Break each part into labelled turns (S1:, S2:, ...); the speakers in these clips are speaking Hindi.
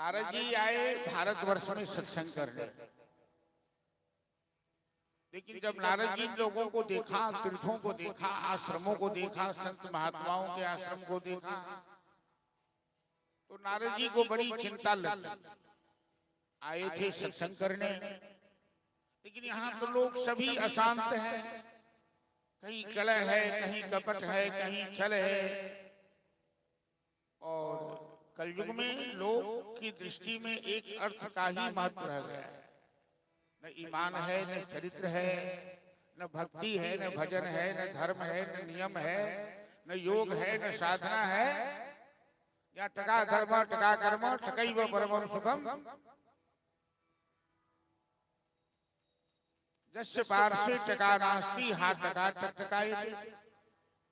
S1: नारद जी आए भारतवर्ष में सत्संग करने, लेकिन जब नारद जी लोगों को देखा, तीर्थों को देखा, आश्रमों को देखा, संत महात्माओं के आश्रम को देखा, तो नारद जी को बड़ी चिंता लगी। आए थे सत्संग करने, लेकिन यहाँ तो लोग सभी अशांत हैं, कहीं कलह है, कहीं कपट है, कहीं छल है। और कलयुग में लोग की दृष्टि में एक अर्थ का ही महत्व रह गया है। न ईमान है, न चरित्र है, न भक्ति है, न भजन है, न धर्म है, न नियम है, न योग है, न साधना है। या टका धर्म टका कर्म टकैव परमं सुखम जस्य पार्श्वे टका नास्ति हा टका टकायते।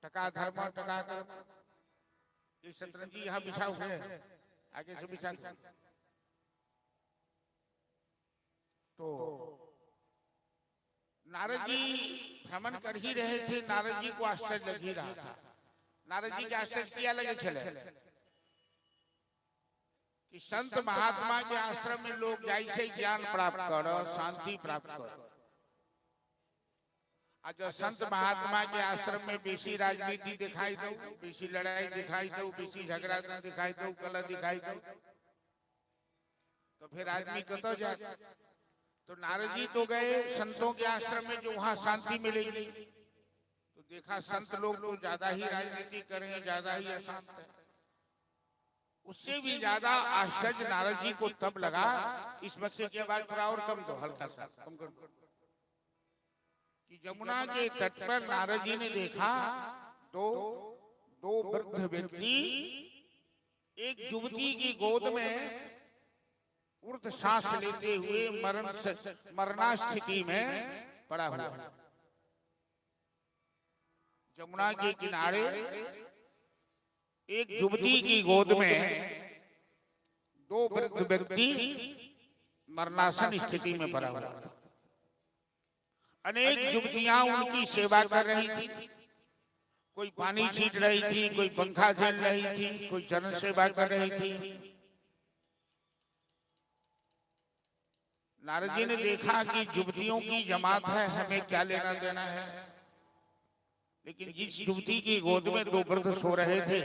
S1: टका धर्म टका कर्म, ये शतरंज जी यहाँ बिछा हुए हैं, आगे से बिछा। तो नारद जी भ्रमण कर ही रहे थे, नारद जी को आश्चर्य लग ही रहा था। नारद जी के आश्चर्य क्या लगे चले कि संत महात्मा के आश्रम में लोग जाई से ज्ञान प्राप्त करो, शांति प्राप्त करो। आज संत महात्मा के आश्रम में बेसी राजनीति दिखाई दो, बेसी लड़ाई दिखाई दो, बेसी झगड़ा दिखाई दो, कलह दिखाई दो, तो फिर आदमी कतो जाए। तो नारद जी तो गए संतों के आश्रम में जो वहां शांति मिलेगी, तो देखा संत लोग तो ज्यादा ही राजनीति करें, ज्यादा ही अशांत है। उससे भी ज्यादा आश्चर्य नारद जी को तब लगा, इस बच्चे की आवाज थोड़ा और कम दो, हल्का सा कम कर दो, कि यमुना के तट पर नारद जी ने देखा दो वृद्ध व्यक्ति एक युवती की गोद में ऊर्ध्व सांस लेते हुए मरना स्थिति में पड़ा हुआ। यमुना के किनारे एक युवती की गोद में दो वृद्ध व्यक्ति मरणासन स्थिति में पड़ा हुआ। अनेक युवतियां उनकी सेवा कर रही थी, कोई पानी छीट रही थी, कोई पंखा झेल रही थी, कोई जन सेवा कर रही थी। नारद जी ने देखा कि युवतियों की जमात है, हमें क्या लेना देना है। लेकिन जिस युवती की गोद में दो वृद्ध सो रहे थे,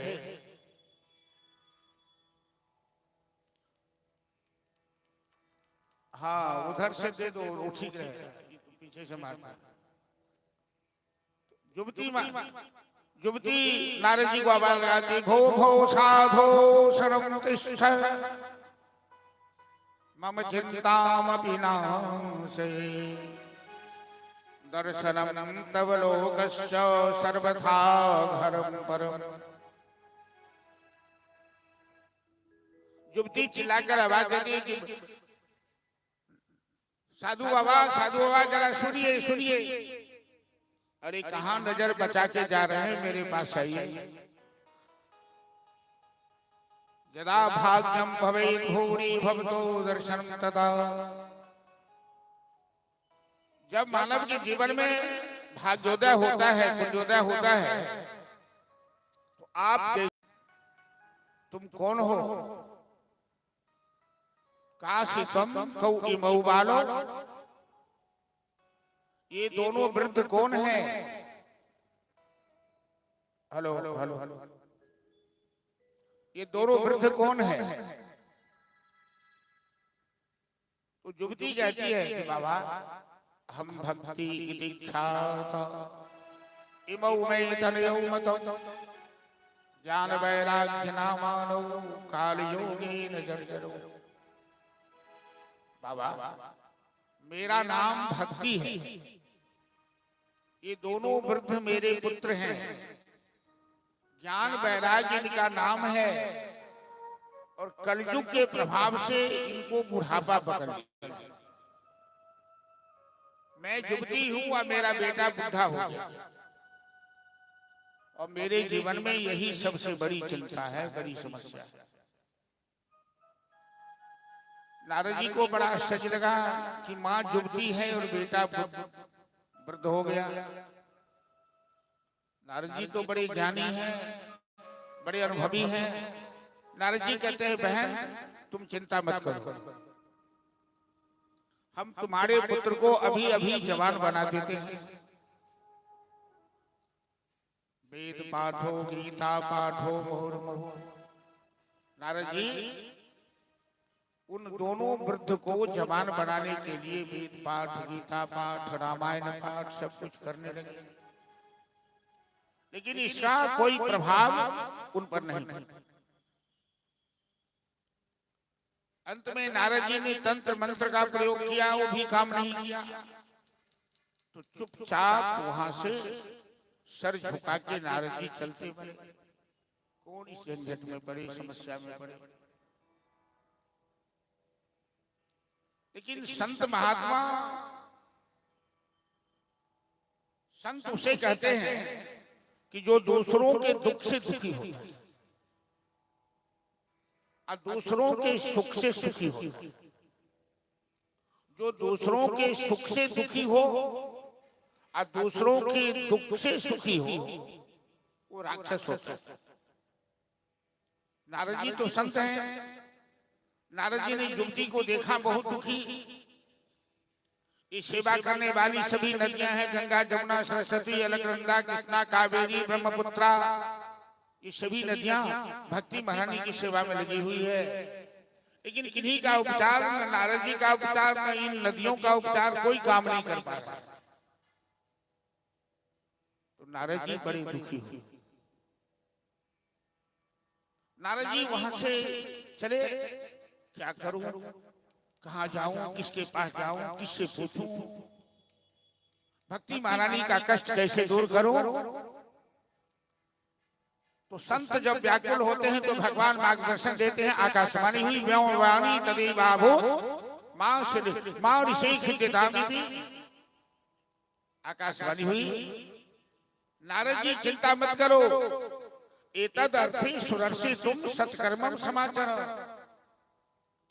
S1: हाँ उधर से दे दो, वो ठीक रहेगा, पीछे से मारना। युवती नारद जी को आवाज लगाती, भो भो साधो शरम तिष्ठ मम चिंतामपि नासे दर्शनम तव लोकस्य सर्वथा घरम परम। युवती चिल्लाकर आवाज देती है कि साधु बाबा जरा सुनिए सुनिए। अरे कहाँ नजर बचा के जा रहे हैं, मेरे पास आइए। यदा भाग्यम भवेत् भूरि भवतो दर्शनम तदा। जब मानव के जीवन में भाग्योदय होता है, पुण्योदय होता है, तो आप तुम कौन हो? काशितम कौ इमौ बालो। ये दोनों वृद्ध कौन है? हेलो हेलो हेलो, ये दोनों वृद्ध कौन है? तो युवती कहती है कि बाबा हम भक्ति दीक्षा इमौ में तनयौ मतो ज्ञान वैराग्य नामानो काल योगी न जर्जरो। बाबा मेरा नाम भक्ति है, ये दोनों वृद्ध मेरे पुत्र हैं। ज्ञान वैराग्य इनका नाम है, और कलयुग के प्रभाव से इनको बुढ़ापा पकड़ लिया। मैं युवती हूं और मेरा बेटा बुढ़ा हो गया, और मेरे जीवन में यही सबसे बड़ी चिंता है, बड़ी समस्या है। नारद जी को बड़ा आश्चर्य लगा कि माँ युवती है और बेटा वृद्ध हो गया। नारद जी तो बड़े ज्ञानी हैं, बड़े अनुभवी हैं। नारद जी कहते हैं बहन तुम चिंता मत करो, हम तुम्हारे पुत्र को अभी अभी जवान बना देते हैं। वेद पाठो गीता पाठो मुहुर्मुहु। नारद जी उन दोनों वृद्ध को जवान बनाने के लिए वेद पाठ, गीता पाठ, रामायण पाठ सब कुछ करने लगे, लेकिन इसका कोई प्रभाव उन पर नहीं पड़ा। अंत में नारद जी ने तंत्र मंत्र का प्रयोग किया, वो भी काम नहीं किया, तो चुपचाप वहां से सर झुका के नारद जी चलते बने। कौन इस झंझट में पड़े, समस्या में पड़े। लेकिन संत महात्मा, संत उसे कहते हैं कि जो दूसरों के दुख से दुखी हो और दूसरों के सुख से सुखी हो। जो दूसरों के सुख से दुखी हो और दूसरों के दुख से सुखी हो, वो राक्षस होता है। नारद जी तो संत हैं। नारद जी ने युवती को देखा बहुत दुखी। ये सेवा करने वाली सभी नदियां हैं, गंगा, जमुना, सरस्वती, अलकनंदा, कृष्णा, कावेरी, ब्रह्मपुत्रा, ये सभी नदियां भक्ति महारानी की सेवा में लगी हुई है। लेकिन किन्हीं का उपचार, न नारद जी का उपचार, न इन नदियों का उपचार कोई काम नहीं कर पा रहा। तो नारद जी बड़े दुखी हुए। नारद जी वहां से चले, क्या करूं, कहां जाऊं, किसके पास जाऊं, किससे पूछूं, भक्ति महारानी का कष्ट कैसे दूर करूं। तो संत जब व्याकुल होते हैं तो भगवान मार्गदर्शन देते हैं। आकाशवाणी हुई, व्योमवाणी तदेवाभो मां ऋषिखितामिति। आकाशवाणी हुई, नारद जी चिंता मत करो, एतद अर्थी सुरर्षि तुम सत्कर्मम समाचार।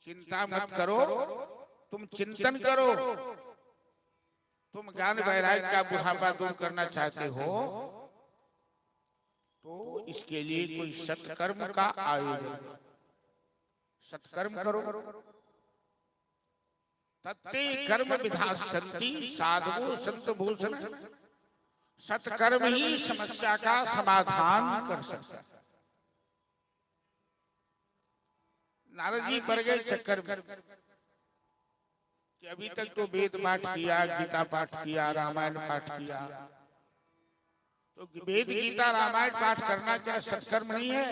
S1: चिंता मत करो, तुम चिंतन करो। तुम ज्ञान वैराग्य का बुढ़ापा दूर करना चाहते हो तो इसके लिए कोई सत्कर्म का आयोजन, सत्कर्म करो। तत्ते कर्म विधास्यन्ति साधवो संत भूषण। सत्कर्म ही समस्या का समाधान कर सकता है। नारद जी पड़ गए चक्कर में कि अभी तक तो वेद पाठ किया, गीता पाठ किया, रामायण पाठ किया। तो वेद, गीता, रामायण पाठ करना क्या सत्कर्म नहीं है?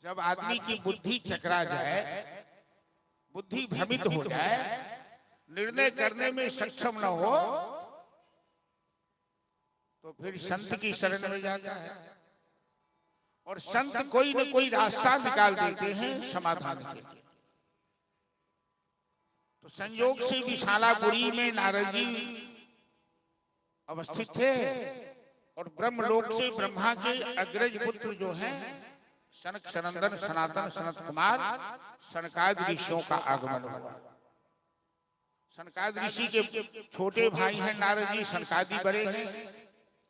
S1: जब आदमी की बुद्धि चकरा जाए, बुद्धि भ्रमित हो जाए, निर्णय करने में सक्षम न हो, तो फिर संत की शरण में जाता है। और संत कोई न कोई रास्ता निकाल देते हैं समाधान के लिए। तो संयोग से विशालापुरी में नारद जी अवस्थित थे और ब्रह्मलोक से ब्रह्मा के अग्रज पुत्र जो हैं सनक सनंदन सनातन सनत कुमार सनकादि ऋषियों का आगमन हुआ। सनकादि ऋषि के छोटे भाई हैं नारद जी, सनकादि बड़े हैं,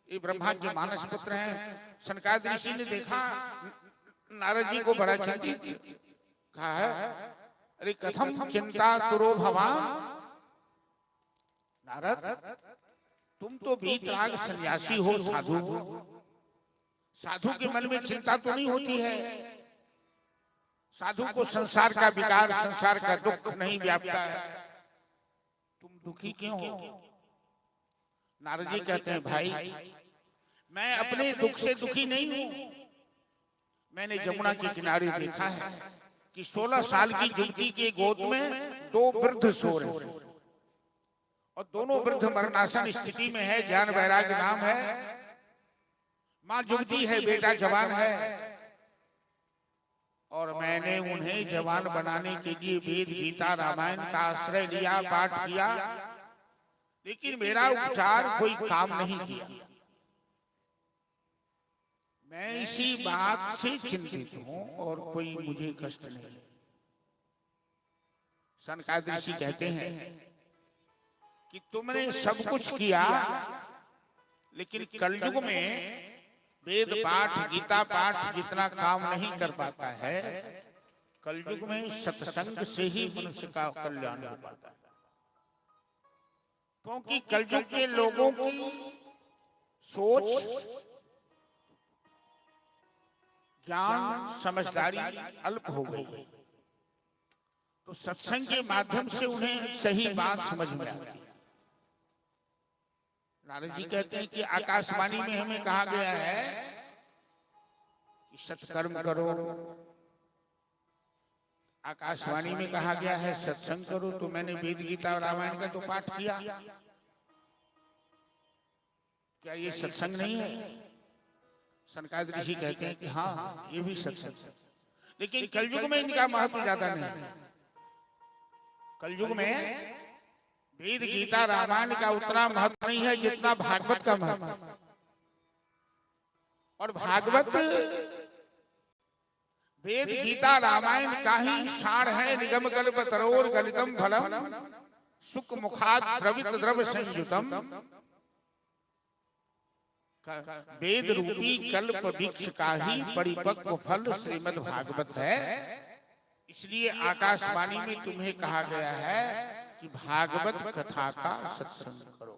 S1: ये ब्रह्मा के मानस पुत्र हैं। सनकादि ऋषि ने देखा नारद जी को बड़ा चिंतित, कहा अरे कथम चिंता कुरो भवान। नारद तुम तो वीतराग सन्यासी हो, साधु हो, साधु के मन में चिंता तो नहीं होती है। साधु को संसार का विकार, संसार का दुख नहीं व्यापता है, तुम दुखी क्यों हो? नारद जी कहते हैं भाई मैं अपने दुख से दुखी नहीं हूं। मैंने जमुना के किनारे देखा है कि 16 साल की युवती के गोद में 2 वृद्ध सो रहे हैं और दोनों वृद्ध मरणासन स्थिति में है। ज्ञान वैराग्य नाम है, मां युवती है, बेटा जवान है। और मैंने उन्हें जवान बनाने के लिए वेद, गीता, रामायण का आश्रय लिया, पाठ किया, लेकिन मेरा उपचार कोई काम नहीं किया। मैं इसी बात से चिंतित हूं और कोई मुझे कष्ट नहीं। सनकादि ऋषि कहते हैं कि तुमने सब कुछ किया, लेकिन कलयुग में वेद पाठ गीता पाठ जितना काम नहीं कर पाता है, कलयुग में सत्संग से ही मनुष्य का कल्याण हो पाता है। क्योंकि कलयुग के लोगों की सोच, ज्ञान, समझदारी अल्प हो गई है, तो सत्संग के माध्यम से उन्हें सही बात समझ में आती है। नारद जी कहते हैं कि आकाशवाणी में हमें कहा गया है कि सत्कर्म करो, आकाशवाणी में कहा गया है सत्संग करो, तो मैंने वेद गीता और रामायण का तो पाठ किया, क्या ये सत्संग नहीं है? सनकादिक ऋषि कहते हैं कि हाँ ये भी सत्संग है, लेकिन कलयुग में इनका महत्व ज्यादा नहीं है। कलयुग में वेद गीता रामायण का उतना महत्व नहीं है जितना भागवत का महत्व। और भागवत वेद गीता रामायण का ही सार है। निगम कल्प तरोर गलितम फलम सुख मुखाद द्रवित द्रव संयुतम। वेद रूपी कल्प वृक्ष का ही परिपक्व फल श्रीमद् भागवत है। इसलिए आकाशवाणी में तुम्हें कहा गया है कि भागवत कथा का सत्संग करो।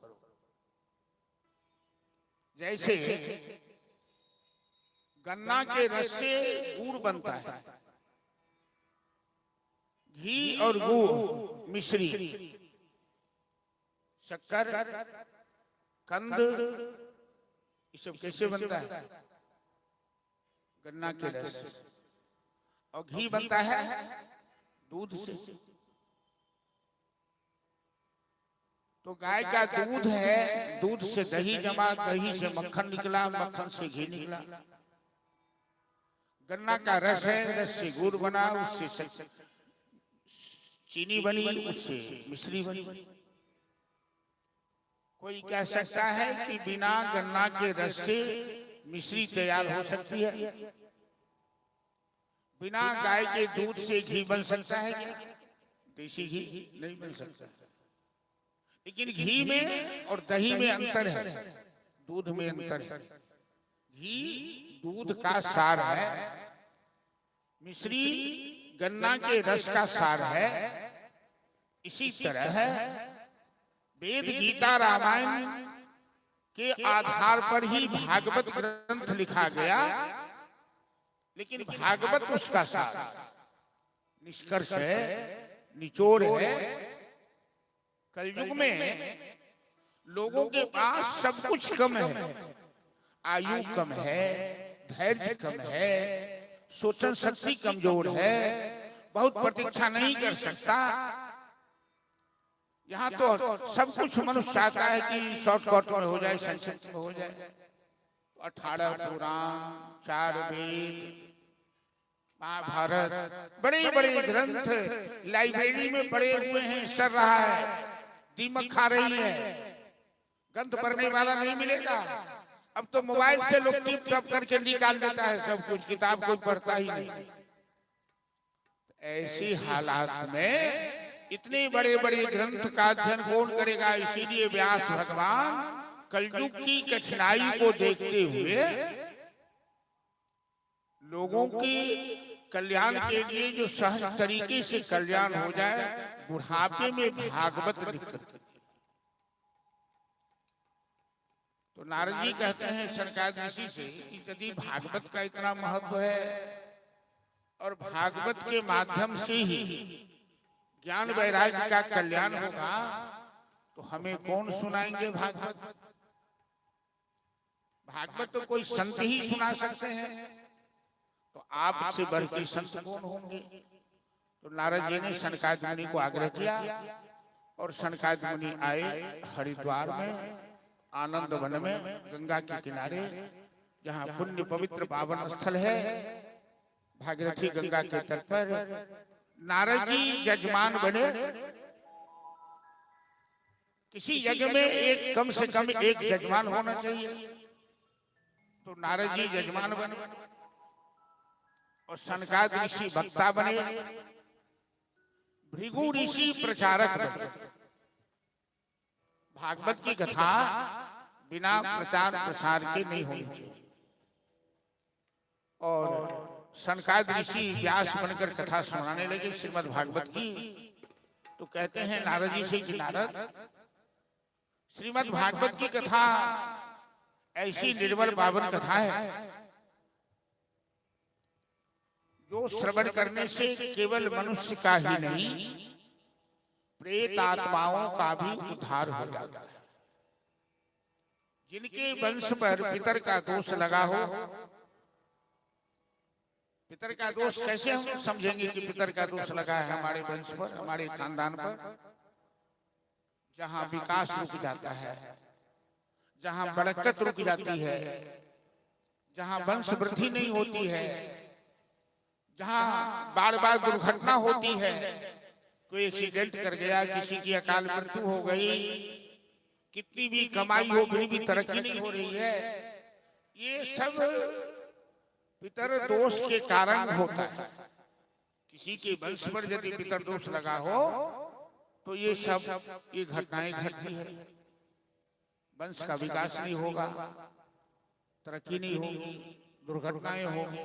S1: जैसे गन्ना के रस से गुड़ बनता है, घी और गुड़, मिश्री, शक्कर, कंद, ये सब कैसे बनता है? गन्ना के रस। और घी बनता है दूध से। तो गाय का दूध है, दूध से दही जमा, दही से मक्खन निकला, मक्खन से घी निकला। गन्ना का रस है, रस से गुड़ बना, उससे चीनी बनी, उससे मिश्री बनी। कोई कह सकता है कि बिना गन्ना के रस से मिश्री तैयार हो सकती है? बिना गाय के दूध से घी बन सकता है क्या? देसी घी नहीं बन सकता। लेकिन घी में और दही में अंतर है, दूध में अंतर है। घी दूध का सार है, मिश्री गन्ना के रस का सार है। इसी तरह वेद गीता रामायण के आधार पर ही भागवत ग्रंथ लिखा गया, लेकिन भागवत उसका सार, निष्कर्ष है, निचोड़ है। कलयुग में लोगों के पास सब कुछ कम है, आयु कम है, धैर्य कम है, सोचन शक्ति कमजोर है, बहुत प्रतीक्षा नहीं कर सकता। यहाँ तो सब कुछ मनुष्य चाहता है कि शॉर्टकट में हो जाए, संक्षिप्त में हो जाए। 18 पुराण, 4 वेद, महाभारत, बड़े बड़े ग्रंथ लाइब्रेरी में पड़े हुए हैं, सर रहा है, दीमक खा रही है, ग्रंथ पढ़ने वाला नहीं मिलेगा। अब तो मोबाइल से लोग टिप टप करके निकाल देता है सब कुछ, किताब कोई पढ़ता ही नहीं। ऐसी हालात में इतने बड़े बड़े ग्रंथ का अध्ययन कौन करेगा? इसीलिए व्यास भगवान कलयुग की कठिनाई को देखते हुए लोगों के कल्याण के लिए, जो सहज तरीके से कल्याण हो जाए, बुढ़ापे में भागवत लिखकर। तो नारद जी कहते हैं सनकादिक ऋषि से कि यदि भागवत का इतना महत्व है और भागवत के माध्यम से ही ज्ञान वैराग्य का कल्याण होगा, तो हमें कौन सुनाएंगे भागवत? भागवत तो कोई संत ही सुना सकते हैं, तो आपसे बढ़ के संत कौन होंगे? तो नारद जी ने सनकादिक मुनि को आग्रह किया और सनकादिक मुनि आए हरिद्वार में, आनंद वन में, गंगा के किनारे, जहाँ पुण्य पवित्र पावन स्थल है, भागीरथी गंगा के तट पर। नारद जी जजमान बने। किसी यज्ञ में एक कम से कम एक जजमान होना चाहिए, तो नारद जी जजमान बने और सनकादिक ऋषि वक्ता बने, भृगु ऋषि प्रचारक बने। भागवत की कथा बिना प्रचार प्रसार के नहीं होनी चाहिए। सनकादिक ऋषि व्यास बनकर कथा सुनाने लगे श्रीमद् भागवत की। तो कहते हैं नारद जी से कि नारद, श्रीमद् भागवत की कथा ऐसी निर्मल पावन कथा है जो श्रवण करने से केवल मनुष्य का ही नहीं, प्रेत आत्माओं का भी उद्धार हो जाता है। जिनके वंश पर पितर का दोष लगा हो, पितर का दोष कैसे हम समझेंगे कि पितर का दोष लगा है हमारे वंश पर, हमारे खानदान पर? जहां विकास रुक जाता है, जहां बरकत रुक जाती है, जहां वंश वृद्धि नहीं होती है, जहां बार बार दुर्घटना होती है, कोई एक्सीडेंट कर गया, किसी की अकाल मृत्यु हो गई, कितनी भी कमाई हो फिर भी तरक्की नहीं हो रही है, ये सब पितर दोष के कारण होता है। किसी के वंश पर यदि पितर दोष लगा हो तो ये घटनाएं घटती है। वंश का विकास नहीं होगा, तरक्की नहीं होगी, दुर्घटनाएं होंगी।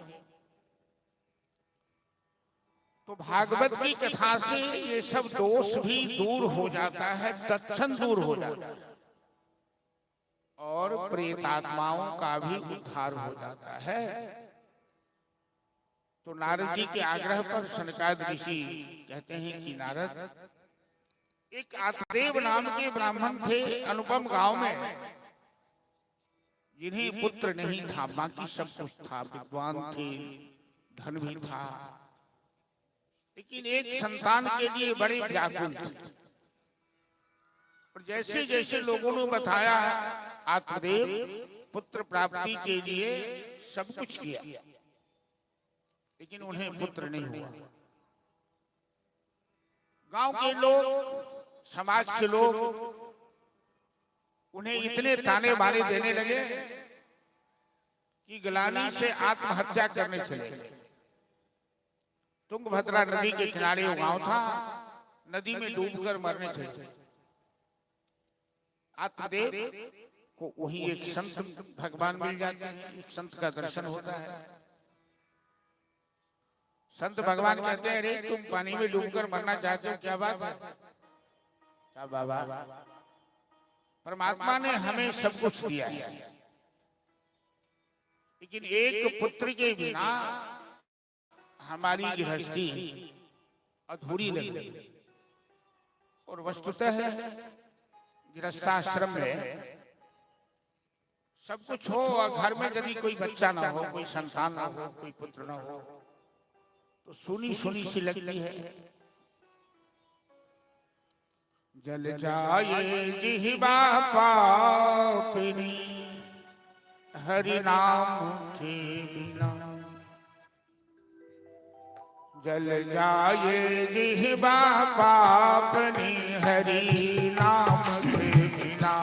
S1: तो भागवत की कथा से ये सब दोष भी दूर हो जाता है, तत्क्षण दूर हो जाता है, और प्रेतात्माओं का भी उद्धार हो जाता है। तो नारद जी के आग्रह पर सनकादिक ऋषि कहते हैं कि नारद, एक आत्मदेव नाम के ब्राह्मण थे अनुपम गांव में, जिन्हें पुत्र नहीं था, बाकी सब कुछ था, विद्वान थे, धन भी था, लेकिन एक संतान के लिए बड़े व्याकुल थे। और जैसे जैसे लोगों ने बताया, आत्मदेव पुत्र प्राप्ति के लिए सब कुछ किया, लेकिन उन्हें पुत्र नहीं हुआ। गांव के लोग, समाज के लोग उन्हें इतने ताने बाने देने लगे कि ग्लानि से आत्महत्या करने चले। तुंगभद्रा नदी के किनारे वो गांव था, नदी में डूबकर मरने चले। आत्मदेव को वहीं एक संत भगवान मिल जाते हैं, एक संत का दर्शन होता है। संत भगवान कहते हैं, अरे तुम पानी में डूबकर मरना चाहते हो, क्या बात है? क्या बाबा, परमात्मा ने हमें सब कुछ दिया है, लेकिन एक पुत्र के बिना हमारी गृहस्थी अधूरी लगी। और वस्तुतः गृहस्थाश्रम में सब कुछ हो और घर में यदि कोई बच्चा ना हो, कोई संतान ना हो, कोई पुत्र ना हो, तो सुनी सुनी सी लगती है। जल जाए जिह्वा पापिनी हरि नाम के बिना, जल जाए जिह्वा पापिनी हरि नाम के बिना,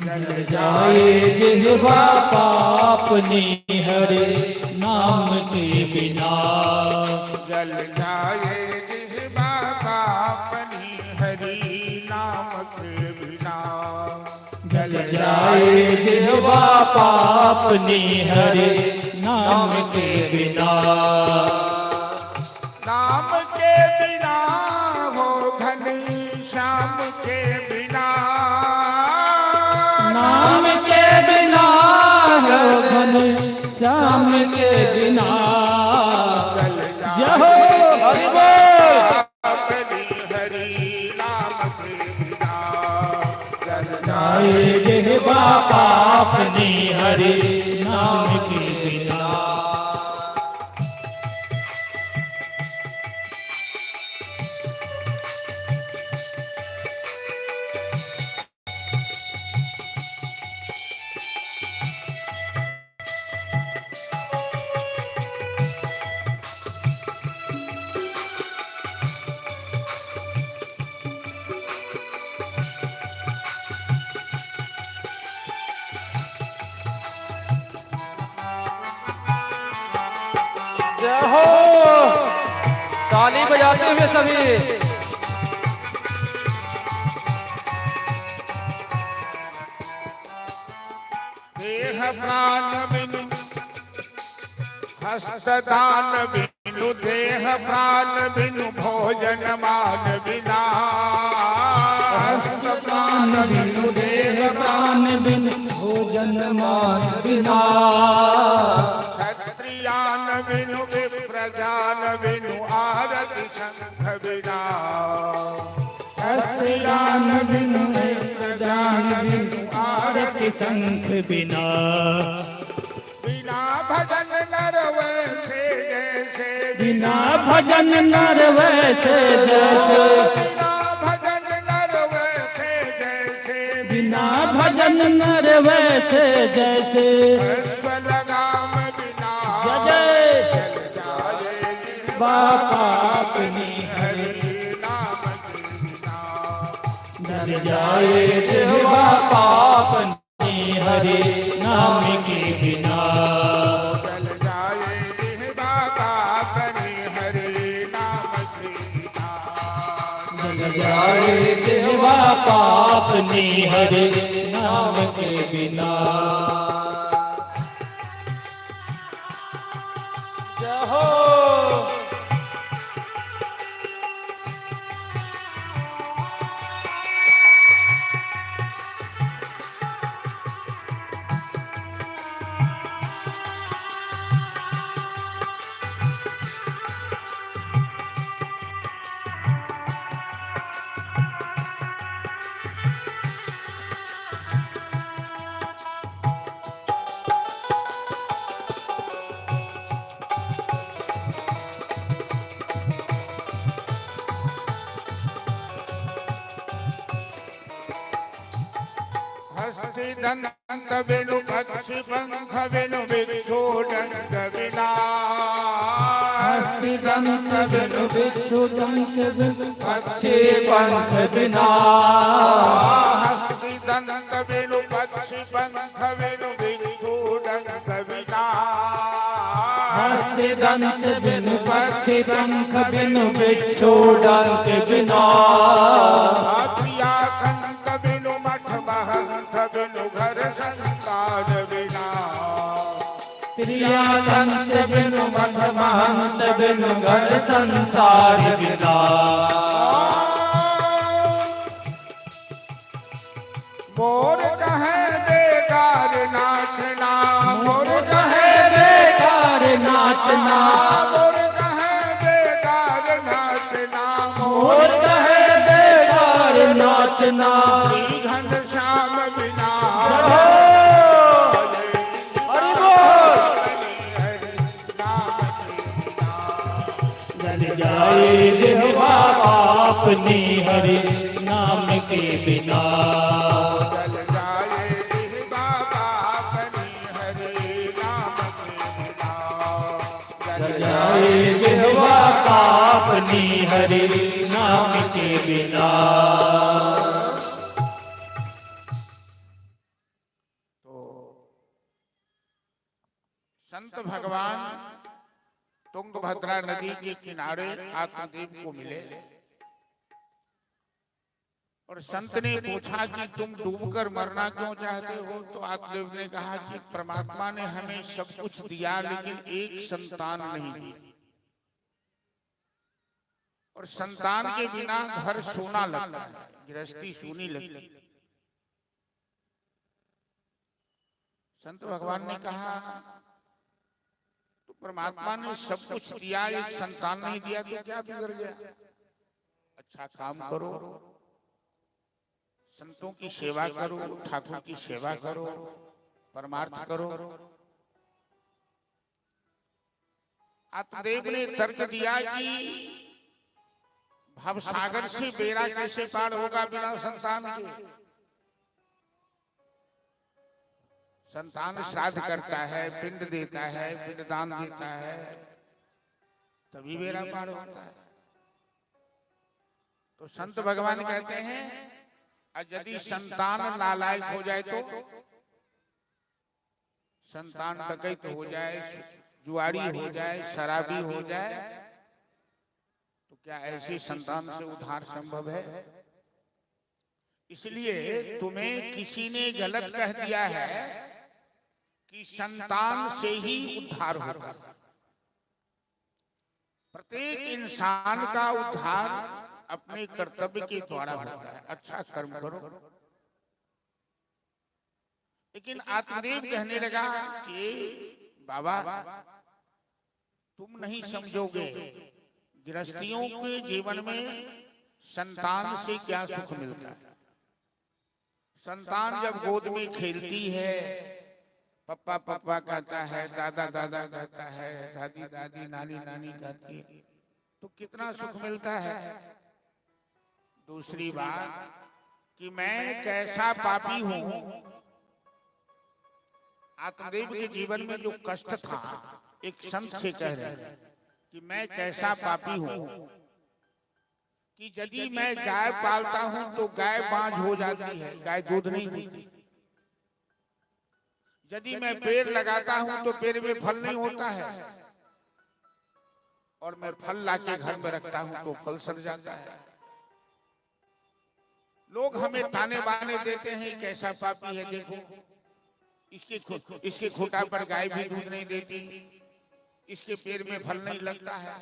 S1: जल जाए जिह्वा पापिनी हरि नाम के बिना, जल जाए जिह्वा पापिनी हरि नाम के बिना, जल जाए जिह्वा पापिनी हरि नाम के बिना। नाम के बिना हो घनी श्याम के बिना,
S2: नाम के बिना हो घनी श्याम के बिना, जय हो हरि बोल।
S1: हरि नाम के बिना, जल
S2: जाए जिह्वा पापिनी हरि नाम के बिना। जय हो, ताली बजाते हुए सभी।
S1: देह प्राण बिनु हस्तदान बिनु देह प्राण बिनु भोजन मान बिना
S2: हस्तदान बिनु देह प्राण बिनु भोजन मान बिना
S1: क्षत्रियान बिनु विप्रजान बिनु आरति शंख बिना
S2: क्षत्रियान बिनु विप्रजान बिनु आरति शंख बिना
S1: बिना भजन नर वैसे जैसे
S2: बिना भजन नर वैसे जैसे
S1: बिना भजन नर वैसे जैसे
S2: बिना भजन नर वैसे जैसे
S1: अश्व लगाम बिना
S2: जय
S1: जल जाए
S2: बापा अपनी
S1: हरि नाम बिना
S2: जल जाए देवा पापनी हरे नाम के बिना
S1: जल जाए बाबा अपने हरि नाम बिना
S2: जल जाए देवा पापनी हरे नाम के बिना जय हो
S1: हस्ति दंत बिनु पक्षी पंख बिनु बिच्छू डंक बिना
S2: हस्ति दंत बिनु बिच्छू डंक बिनु पक्षी पंख बिना
S1: हस्ति दंत बिनु पक्षी पंख बिनु बिच्छू डंक बिना
S2: हस्ति दंत बिनु पक्षी पंख बिनु बिच्छू डंक बिना
S1: प्रिया कंक बिनु मठ महंत बिनु घर संसार बिना
S2: प्रिया कंत बिनु मठ महंत बिनु घर संसार बिना
S1: मोर कहे बेकार नाचना
S2: मोर कहे बेकार नाचना
S1: मोर कहे बेकार नाचना
S2: मोर कहे बेकार नाचना
S1: श्री घनश्याम बिना
S2: हरि बोल जल जाए देवा अपनी हरि नाम के बिना
S1: जल जाए बाबा अपनी हरे नाम के बिना
S2: जल जाए देवा अपनी हरि नाम के बिना
S1: तो संत भगवान तुंगभद्रा नदी के किनारे आत्मदेव को मिले और संत ने पूछा कि तुम डूबकर मरना क्यों चाहते हो? तो आत्मदेव ने कहा कि परमात्मा ने हमें सब कुछ दिया लेकिन एक संतान नहीं दी और संतान के बिना घर सोना लगता है, गृहस्थी सूनी लगती है। संत भगवान ने कहा तो परमात्मा ने सब कुछ दिया एक संतान नहीं दिया तो क्या बिगड़ गया? अच्छा काम करो, संतों की सेवा करो, ठाकुर की सेवा करो, परमार्थ करो। आत्मदेव ने तर्क दिया कि भव सागर से बेड़ा कैसे पार होगा बिना संतान के? संतान श्राद्ध करता है, पिंड देता है, पिंडदान देता है, तभी बेड़ा पार होता है। तो संत भगवान कहते हैं यदि संतान नालायक हो जाए तो संतान डकैत हो जाए, जुआरी हो जाए, शराबी हो जाए, तो क्या ऐसी संतान से उद्धार संभव है? इसलिए तुम्हें किसी ने गलत कह दिया है कि संतान से ही उद्धार होगा। प्रत्येक इंसान का उद्धार अपने कर्तव्य के द्वारा होता है। अच्छा कर्म करो। लेकिन आत्मदेव कहने लगा कि बाबा तुम नहीं समझोगे, गृहस्थियों के जीवन में संतान से क्या सुख मिलता है। संतान जब गोद में खेलती है, पप्पा पप्पा कहता है, दादा दादा कहता है, दादी दादी, नानी नानी कहती है, तो कितना सुख मिलता है। दूसरी बात कि मैं कैसा पापी हूं। आत्मदेव के जीवन में जो कष्ट था, एक संत से कह रहे हैं कि मैं कैसा पापी हूं कि यदि मैं गाय पालता हूं तो गाय बांझ हो जाती है, गाय दूध नहीं देती। यदि मैं पेड़ लगाता हूं तो पेड़ में फल नहीं होता है, और मैं फल लाके घर में रखता हूं तो फल सड़ जाता है। लोग हमें ताने बाने देते हैं, कैसा पापी है, देखो इसके खूंटा पर गाय भी दूध नहीं देती, इसके पेड़ में फल नहीं लगता है।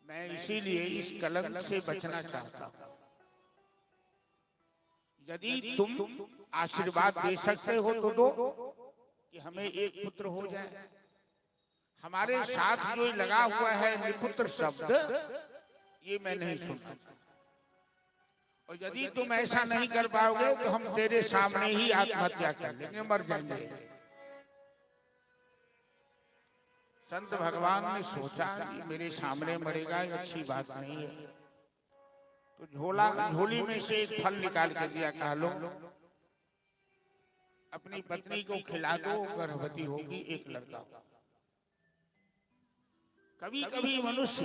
S1: मैं इसीलिए इस कलंक से बचना चाहता हूं। यदि तुम आशीर्वाद दे सकते हो तो दो कि हमें एक पुत्र हो जाए। हमारे साथ जो लगा हुआ है निपुत्र शब्द, ये मैं नहीं सुन सकता। और यदि तुम ऐसा नहीं कर पाओगे तो हम तेरे सामने ही आत्महत्या कर लेंगे, मर जाएंगे। संत भगवान ने सोचा कि मेरे सामने मरेगा, ये अच्छी बात नहीं है। तो झोली में से एक फल निकाल कर दिया, कहा लो अपनी पत्नी को खिला दो, गर्भवती होगी, एक लड़का होगा। कभी कभी मनुष्य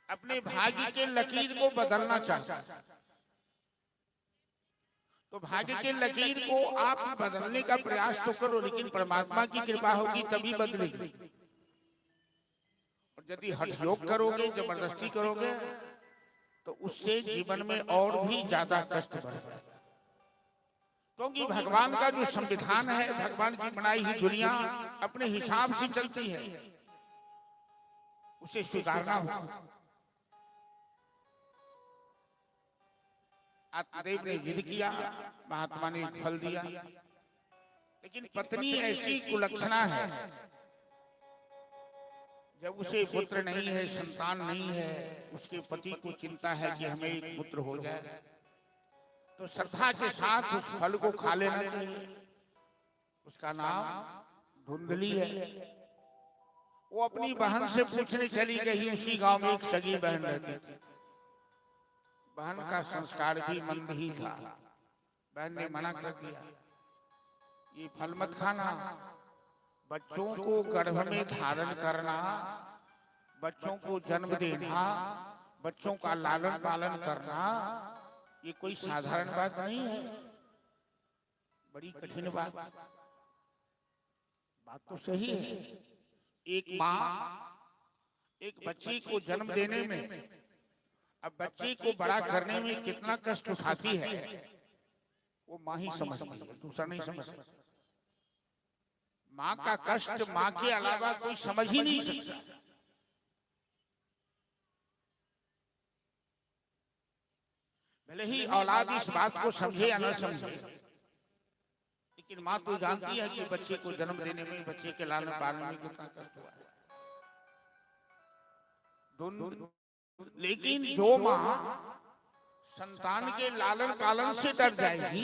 S1: अपने भाग्य के लकीर को बदलना चाहता है, तो भाग्य के लकीर को आप बदलने का प्रयास तो करो, लेकिन परमात्मा की कृपा होगी तभी बदलेगी। और यदि हठ योग करोगे, जबरदस्ती करोगे, तो उससे जीवन में और भी ज्यादा कष्ट बढ़ेगा। क्योंकि भगवान का जो संविधान है, भगवान की बनाई हुई दुनिया अपने हिसाब से चलती है, उसे स्वीकारना होगा। आत्मदेव ने जिद किया, महात्मा ने फल दिया, लेकिन पत्नी ऐसी कुलक्षणा है, जब उसे पुत्र नहीं है, संतान नहीं है, उसके पति को चिंता है कि हमें एक पुत्र हो जाए, तो श्रद्धा के साथ उस फल को खा लेना चाहिए। उसका नाम धुंधली है। वो अपनी बहन से पूछने चली गई, उसी गांव में एक सगी बहन रहती थी। बहन का संस्कार भी मंद ही था। बहन ने मना कर दिया, ये फल मत खाना, बच्चों को गर्भ में धारण करना, बच्चों को जन्म देना, बच्चों का लालन पालन करना, ये कोई साधारण बात नहीं है, बड़ी कठिन बात। बात तो सही है। एक माँ एक बच्चे को जन्म देने में, अब बच्चे को बड़ा करने में कितना कष्ट उठाती है, वो माँ ही समझती है, दूसरा नहीं समझता। माँ का कष्ट माँ के अलावा कोई समझ ही नहीं सकता। भले ही औलाद इस बात को समझे या न समझे, लेकिन माँ तो जानती है कि बच्चे को जन्म देने में, बच्चे के लालन पालन में कितना कष्ट हुआ है। लेकिन जो माँ संतान के लालन पालन से डर जाएगी,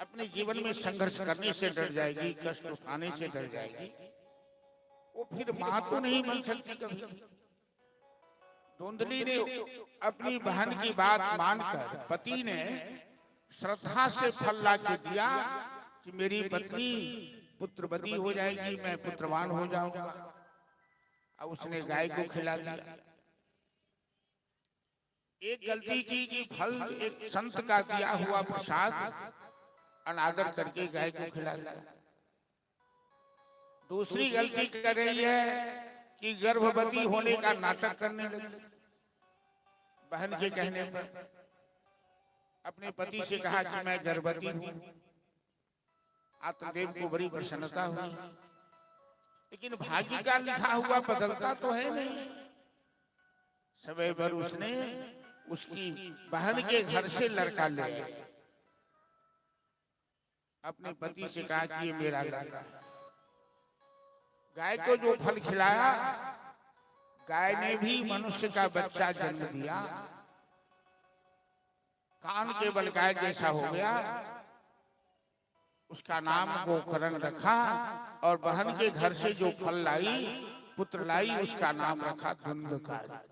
S1: अपने जीवन में संघर्ष करने से डर जाएगी, कष्ट उठाने से डर जाएगी, वो फिर माँ तो नहीं बन सकती कभी। धुंधली ने अपनी बहन की बात मानकर पति ने श्रद्धा से फल ला के दिया कि मेरी पत्नी पुत्रवती हो जाएगी, मैं पुत्रवान हो जाऊंगा। अब उसने गाय को खिला दिया। एक गलती की कि फल एक संत का दिया हुआ प्रसाद अनादर करके गाय को खिला दिया। दूसरी गलती कर रही है कि गर्भवती होने का नाटक करने लगी। बहन के कहने पर अपने पति से कहा कि मैं गर्भवती हूं। आत्मदेव को बड़ी प्रसन्नता हुई। लेकिन भाग्य का लिखा हुआ बदलता तो है नहीं। समय भर उसने उसकी बहन के घर से लड़का ले आया, अपने पति से कहा कि ये मेरा लड़का है। गाय को जो फल खिलाया, गाय ने भी मनुष्य का बच्चा जन्म दिया, कान केवल गाय जैसा हो गया, उसका नाम गोकर्ण रखा। और बहन के घर से जो फल लाई, पुत्र लाई, उसका नाम रखा धुंधकारी।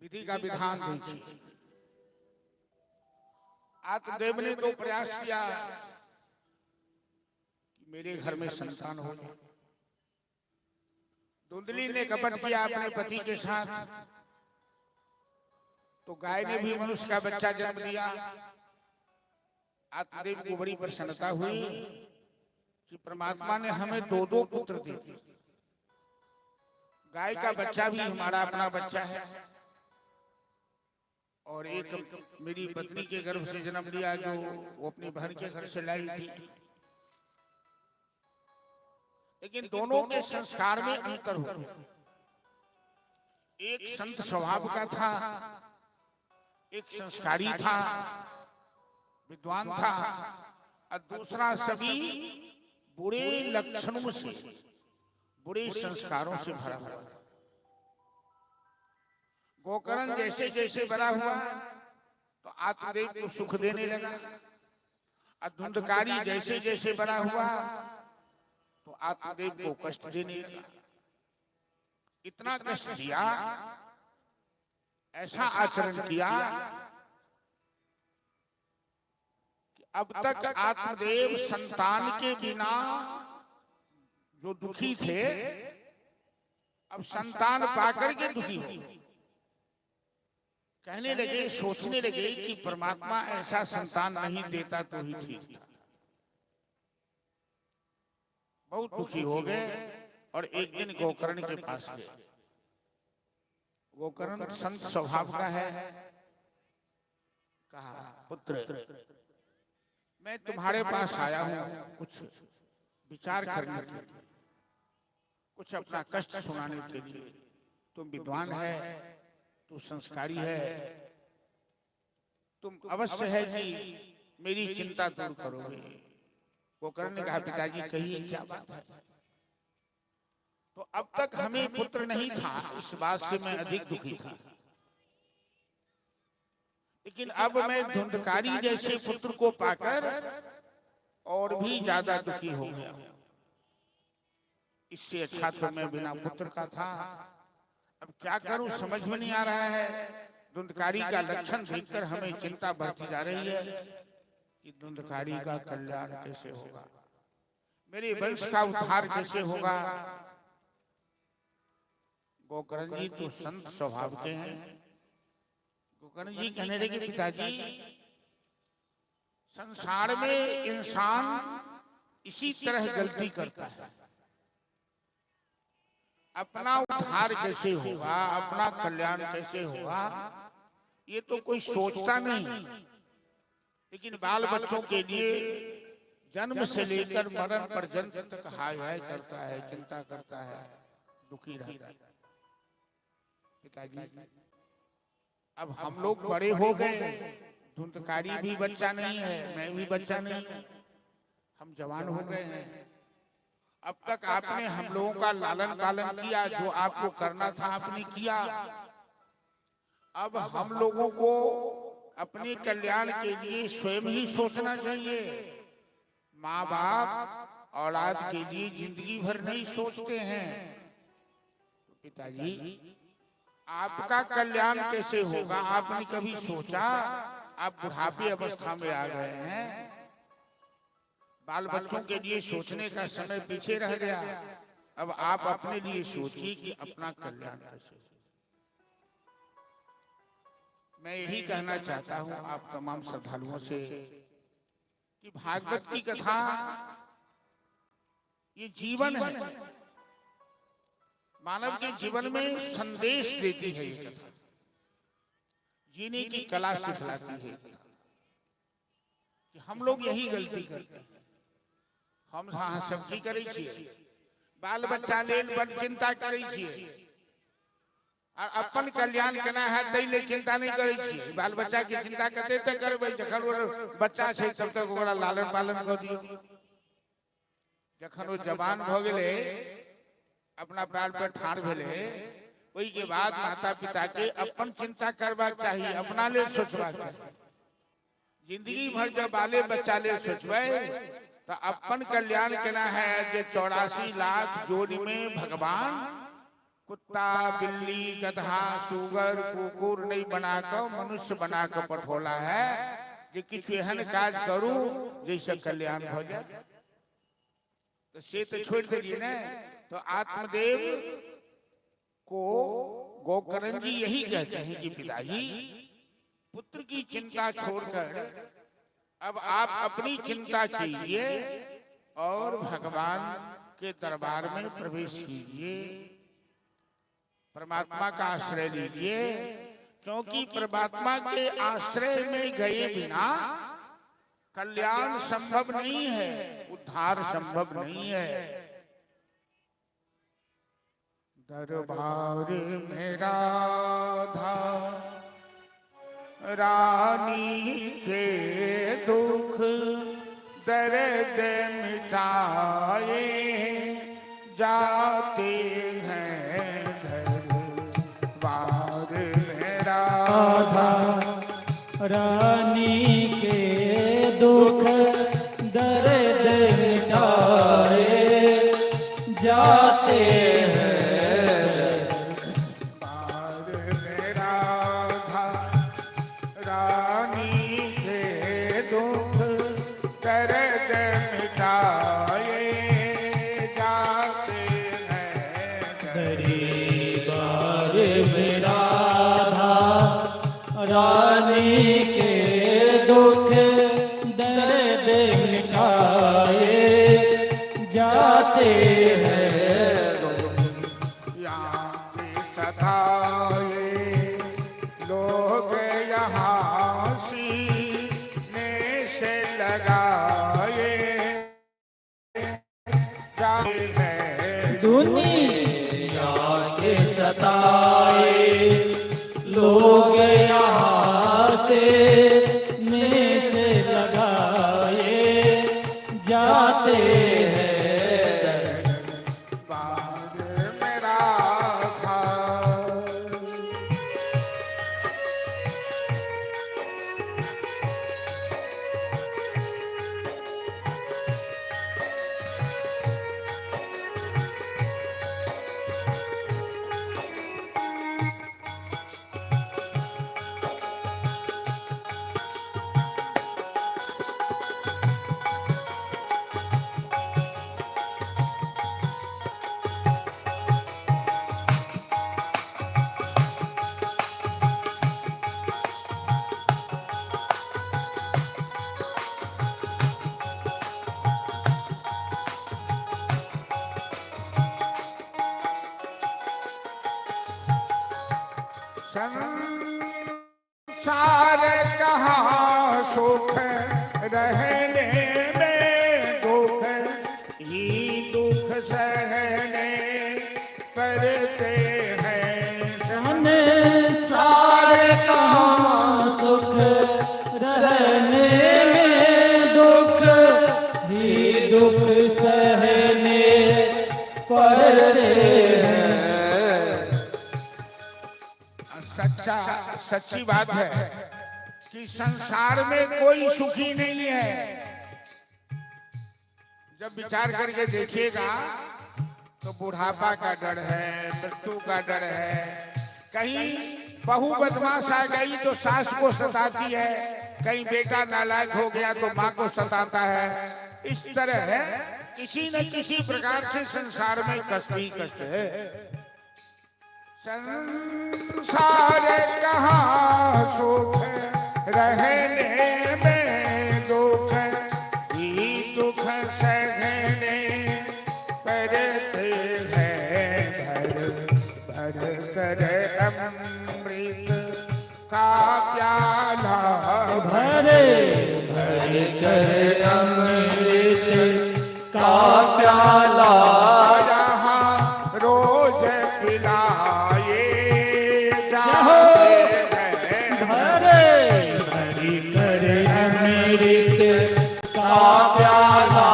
S1: विधि का विधान देखिए। आत्मदेव ने तो प्रयास किया कि मेरे घर में संतान हो जाए। धुंधली ने कपट किया अपने पति के साथ, तो गाय ने भी मनुष्य का बच्चा जन्म दिया। आत्मदेव को बड़ी प्रसन्नता हुई कि परमात्मा ने हमें दो दो पुत्र दिए। गाय का बच्चा भी हमारा अपना बच्चा है, और एक मेरी पत्नी के गर्भ से जन्म लिया जो वो अपनी बहन के घर से लाई थी। लेकिन दोनों के संस्कार में अंतर हुआ। एक संत स्वभाव का था, एक संस्कारी था, विद्वान था, और दूसरा सभी बुरे लक्षणों से, बुरे संस्कारों से भरा हुआ था। गोकर्ण जैसे जैसे बड़ा हुआ तो आत्मदेव को सुख देने लगा, और धुंधकारी जैसे जैसे बड़ा हुआ तो आत्मदेव को कष्ट देने लगा। इतना कष्ट दिया, ऐसा आचरण किया कि अब तक आत्मदेव संतान के बिना जो दुखी थे, अब संतान पाकर के दुखी हो। कहने लगे, सोचने लगे कि परमात्मा ऐसा संतान नहीं देता तो ही ठीक था। बहुत दुखी हो गए और एक दिन गोकर्ण के पास गए। गोकर्ण संत स्वभाव का है। कहा, पुत्र, मैं तुम्हारे पास आया हूं कुछ विचार करने के लिए, कुछ अपना कष्ट सुनाने के लिए। तुम विद्वान है, तू संस्कारी है, तुम अवश्य है कि मेरी चिंता दूर करोगे। गोकर्ण ने कहा, पिताजी कहिए क्या बात है। तो अब तक हमें पुत्र नहीं था, इस बात से मैं अधिक दुखी था, लेकिन अब मैं धुंधकारी जैसे पुत्र को पाकर और भी ज्यादा दुखी हो गया। इससे अच्छा तो मैं बिना पुत्र का था। अब क्या करूं समझ में नहीं आ रहा है। धुंधकारी का लक्षण देखकर हमें चिंता बढ़ती जा रही है कि धुंधकारी का कल्याण कैसे होगा, मेरे वंश का उद्धार कैसे होगा। गोकर्ण जी तो संत स्वभाव के हैं। गोकर्ण जी कहने लगे, पिताजी, संसार में इंसान इसी तरह गलती करता है। अपना उद्धार कैसे होगा, अपना कल्याण कैसे होगा, ये तो कोई सोचता नहीं। लेकिन बाल बच्चों के लिए जन्म से लेकर मरण पर्यंत तक हाय हाय करता है, चिंता करता है, दुखी रहता है। पिताजी, अब हम लोग बड़े हो गए, धुंधकारी भी बच्चा नहीं है, मैं भी बच्चा नहीं, हम जवान हो गए हैं। अब तक आपने हम लोगों का लालन पालन किया, जो आपको करना था आपने किया। अब हम लोगों को अपने कल्याण के लिए स्वयं ही सोचना चाहिए। माँ बाप औलाद के लिए जिंदगी भर नहीं सोचते हैं। पिताजी, आपका कल्याण कैसे होगा, आपने कभी सोचा? आप बुढ़ापे अवस्था में आ गए हैं, बाल बच्चों के लिए सोचने का समय पीछे रह गया। अब आप अपने लिए सोचिए कि अपना कल्याण कैसे। मैं यही कहना चाहता हूं आप तमाम श्रद्धालुओं से कि भागवत की कथा ये जीवन है, मानव के जीवन में संदेश देती है ये कथा, जीने की कला सिखलाती है कि हम लोग यही गलती करते हैं। हम हाँ सबकी करै छियै, बाल बच्चा लेल बड़ चिंता करै छियै और अपन कल्याण केना है तै लेल चिंता नहीं करै छियै। बाल बच्चा की चिंता कते तक करबै, जखन वो बच्चा छै तब तक ओकरा लालन पालन कर दियौ, जखन वो जवान भ गेलै अपना पैर पर ठाढ़ भेलै ओई के बाद माता पिता के अपन चिंता करबाक चाहिए, अपना लेल सोचबाक चाहिए। जिंदगी भर जब बाले बच्चा लेल सोचबै तो अपन कल्याण केना है। जे 84 लाख जोड़ी में भगवान कुत्ता बिल्ली गधा सुगर कुकुर नहीं बनाकर मनुष्य बनाकर पठौला है जे किछु एहन काज करू जैसे कल्याण हो जाए। तो से तो छोड़ दिए ना। तो आत्मदेव को गोकर्ण जी यही कहते हैं कि पिताजी पुत्र की चिंता छोड़कर अब आप अपनी चिंता कीजिए और भगवान के दरबार में प्रवेश कीजिए, परमात्मा का आश्रय लीजिए, क्योंकि परमात्मा के आश्रय में गए बिना कल्याण संभव नहीं है, उद्धार संभव नहीं है। दरबार में राधा रानी के दुख दर्द मिटाए जाते हैं दरबार में
S2: राधा रानी के दुख दर्द मिटाए जाते हैं। रानी के दुख दर्द मिटाए जाते हैं।
S1: यहाँ के सताए लोग यहाँ सीने से लगाए जाते हैं।
S2: दुनिया के सताए लोग यहाँ से नेस लगाए जाते हैं।
S1: बार मेरा था संसार कहाँ सुख रहने में दुख ही दुख सहने करते हैं।
S2: संसार कहाँ सुख रहने में दुख ही दुख सहने पड़ते हैं।
S1: सच्ची बात है कि संसार में कोई सुखी नहीं है। जब विचार करके देखिएगा तो बुढ़ापा का डर है, मृत्यु का डर है, कहीं बहू बदमाश आ गई तो सास को सताती है, कहीं बेटा नालायक हो गया तो माँ को सताता है। इस तरह है किसी न किसी प्रकार से संसार में कष्ट ही कष्ट है। संसार कहाँ सो रहने में दुख ही दुख सहने करते हैं भर भर कर अमृत का प्याला
S2: भरे भर कर अमृत का प्याला
S1: यहाँ रोज पिलाए जाते हैं
S2: भरे भरी कर अमृत का प्याला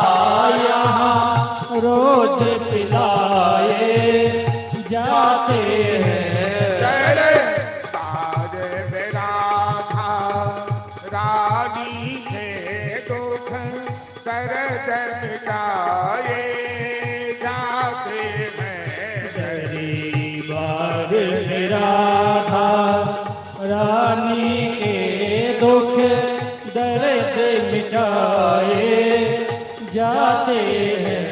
S2: यहाँ रोज पिलाए जाते हैं।
S1: तारे मेरा था रानी के दुख दर्द मिटाए जाते हैं
S2: गरीबार मेरा था रानी के दुख दर्द मिटाए जाते हैं।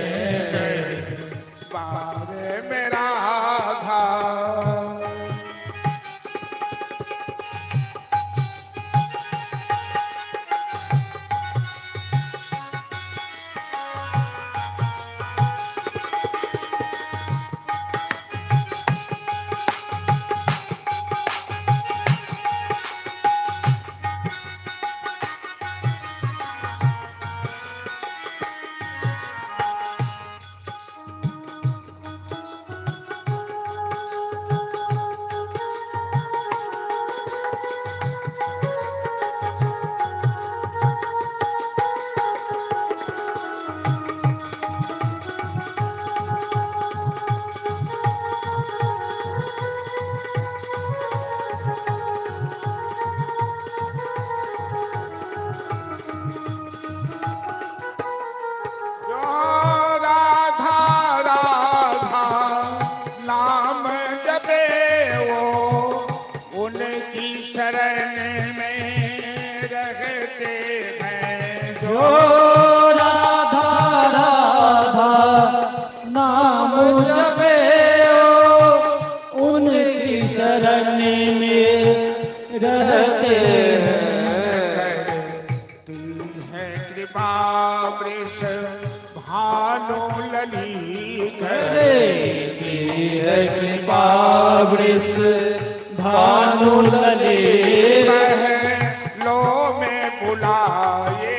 S1: बारे मेरा था
S2: जो राधा राधा नाम जपे हो उनकी शरण में रहते हैं।
S1: करती है कृपा वृष भानु ललित
S2: करती है कृपा वृष भानु ललित
S1: लो में बुलाए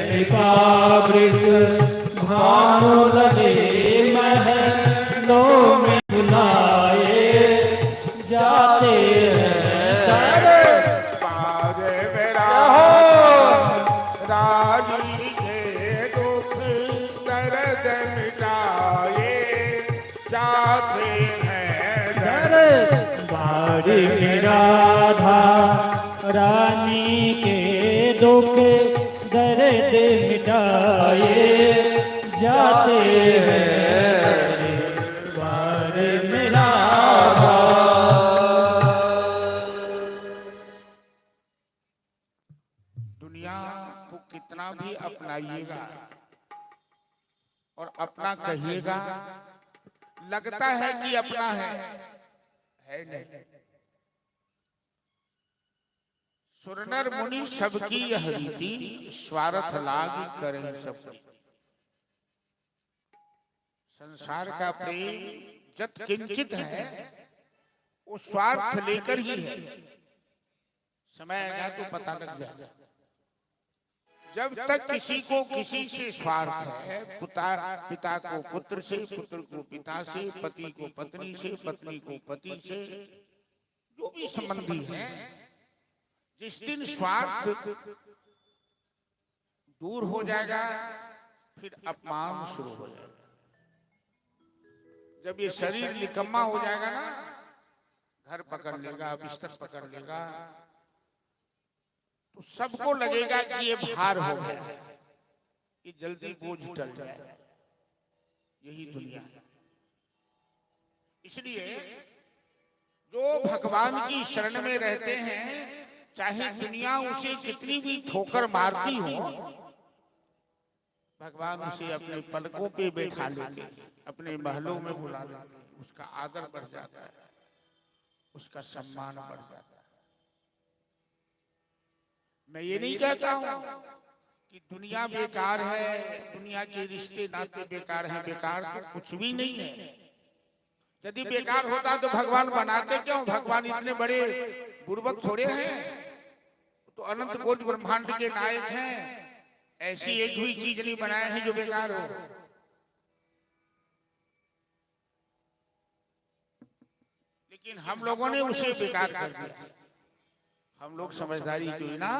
S2: कृपा वृष भानु ललित महलों में बुलाए जाते हैं।
S1: पारे मेरा रानी के दुख दर्द मिटाए जाते हैं।
S2: बारी राधा रानी के दुख दर्द मिटाए जाते हैं। बारी मेरा
S1: दुनिया को कितना भी अपनाइएगा और अपना कहिएगा, लगता है कि अपना है नहीं। सुरनर मुनि सबकी यह रीति स्वार्थ लाग करें सबकी। संसार का प्रेम जत किंचित है वो स्वार्थ लेकर ही है। समय आएगा तो पता लग जाएगा। जब तक किसी को किसी से स्वार्थ है, पिता को पुत्र से, पुत्र को पिता से, पति को पत्नी से, पत्नी को पति से, जो भी संबंधी है, जिस दिन स्वार्थ दूर हो जाएगा फिर अपमान शुरू हो जाएगा। जब ये शरीर निकम्मा हो जाएगा ना, घर पकड़ लेगा, बिस्तर पकड़ लेगा, तो सबको लगेगा कि ये भार हो गया, ये जल्दी बोझ टल जाए। यही दुनिया है। इसलिए जो भगवान की शरण में रहते हैं, चाहे दुनिया उसे कितनी भी ठोकर मारती हो, भगवान उसे अपने पलकों पे बैठा लेते, अपने महलों में बुला लेते, उसका आदर बढ़ जाता है। उसका सम्मान बढ़ जाता है। मैं ये नहीं कहता हूं कि दुनिया बेकार है, दुनिया के रिश्ते नाते बेकार हैं। बेकार तो कुछ भी नहीं है। यदि बेकार होता तो भगवान बनाते क्यों? भगवान इतने बड़े बुर्बक थोड़े हैं। तो अनंत कोटि ब्रह्मांड के नायक हैं। ऐसी एक भी चीज नहीं बनाए हैं जो बेकार हो। लेकिन हम लोगों ने उसे बेकार कर दिया। हम लोग समझदारी की ना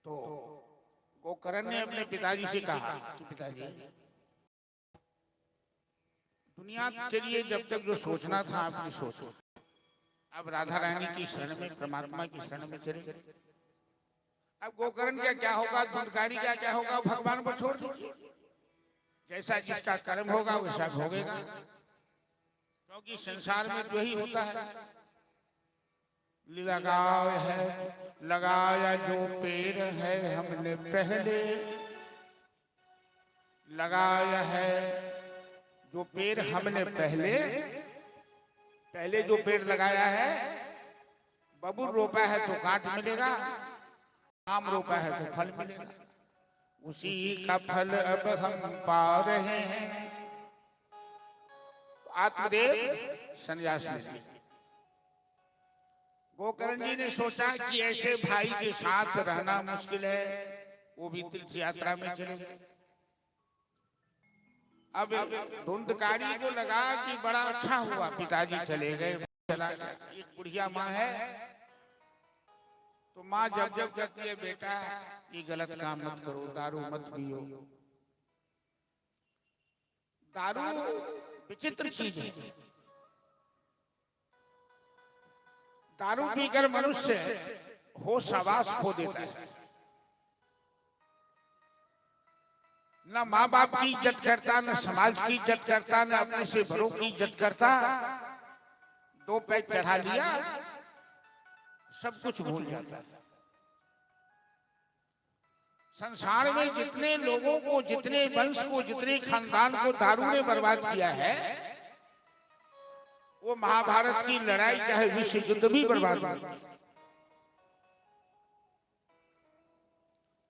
S1: तो गोकर्ण ने अपने पिताजी से कहा कि पिताजी, दुनिया के लिए जब तक जो सोचना था आपने सोचा। अब राधा रानी की शरण में, परमात्मा की शरण में चले। अब गोकर्ण का क्या होगा, धुंधकारी का क्या होगा, भगवान को छोड़ दीजिए। जैसा जिसका कर्म होगा वैसा भोगेगा। क्योंकि संसार में वही होता है। लगाया जो पेड़ है हमने पहले, लगाया है जो पेड़ हमने पहले जो पेड़ लगाया है, बबूल रोपा है तो काट मिलेगा, आम रोपा है तो फल मिलेगा। उसी का फल अब हम पा रहे हैं। आत्मदेव संन्यास ले। गोकर्ण जी ने सोचा कि ऐसे भाई के साथ रहना मुश्किल है, वो भी तीर्थ यात्रा में चले गए। अब धुंधकारी को लगा कि बड़ा अच्छा हुआ पिताजी चले गए, चला गया। एक बुढ़िया माँ है, तो माँ जब जब कहती है बेटा ये गलत काम मत करो, दारू मत पियो। दारू विचित्र चीज है। दारू पीकर मनुष्य होश हवास खो देता है। न माँ बाप की इज्जत करता, न समाज की इज्जत करता, न अपने से बड़ों की इज्जत करता। 2 पैक चढ़ा लिया, सब कुछ भूल जाता है। संसार में जितने लोगों को, जितने वंश को, जितने खानदान को दारू ने बर्बाद किया है, वो महाभारत की लड़ाई चाहे विश्व युद्ध भी बर्बाद हुआ।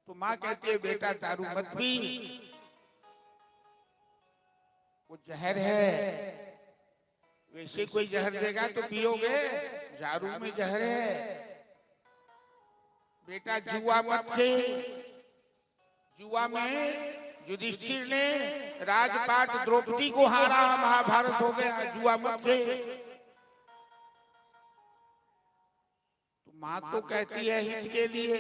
S1: तो माँ कहती है बेटा दारू मत पी, वो जहर है। वैसे कोई जहर देगा तो पियोगे, दारू में जहर है। बेटा जुआ मत खेल। जुआ में युधिष्ठिर ने राजपाट द्रौपदी को हारा, महाभारत हो गया। जुआ मत खेल। तो माँ तो कहती है हित के लिए,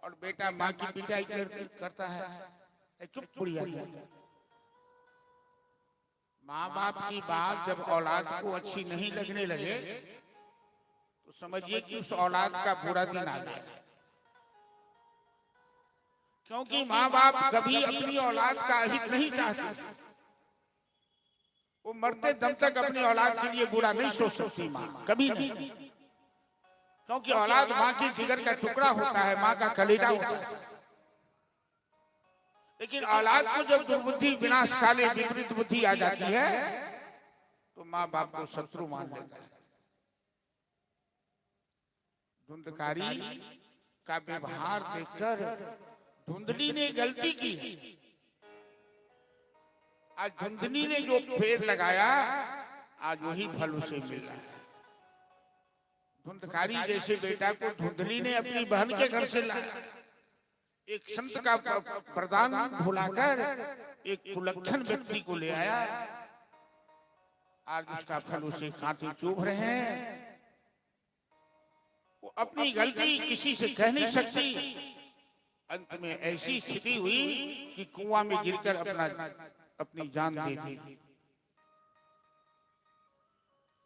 S1: और बेटा माँ की पिटाई करता है। चुप बुढ़िया। माँ बाप की बात जब औलाद को अच्छी नहीं लगने लगे तो समझिए कि उस औलाद का बुरा दिन आ गया। क्योंकि माँ बाप कभी अपनी औलाद का हित नहीं चाहते। वो मरते दम तक अपनी औलाद के लिए बुरा नहीं सोच सकती माँ, कभी नहीं। क्योंकि औलाद माँ की जिगर का टुकड़ा होता है, माँ का कलेजा होता है। लेकिन औलाद को जब दुर्बुद्धि, विनाशकाले विपरीत बुद्धि आ जाती है तो माँ बाप को शत्रु मान लेता है। धुंधकारी का व्यवहार देखकर धुंधली ने गलती की। आज धुंधली ने जो पेड़ लगाया, आज वही फल उसे मिल रहा है। धुंधकारी जैसे बेटा को धुंधली ने अपनी बहन के घर से लाया। एक संत का प्रदान भुलाकर एक कुलक्षण व्यक्ति को ले आया। आज उसका फल उसे कांटे चुभ रहे हैं। वो अपनी गलती किसी से कह नहीं सकती। अंत में ऐसी स्थिति हुई कि कुआं में गिरकर अपनी जान दे दी,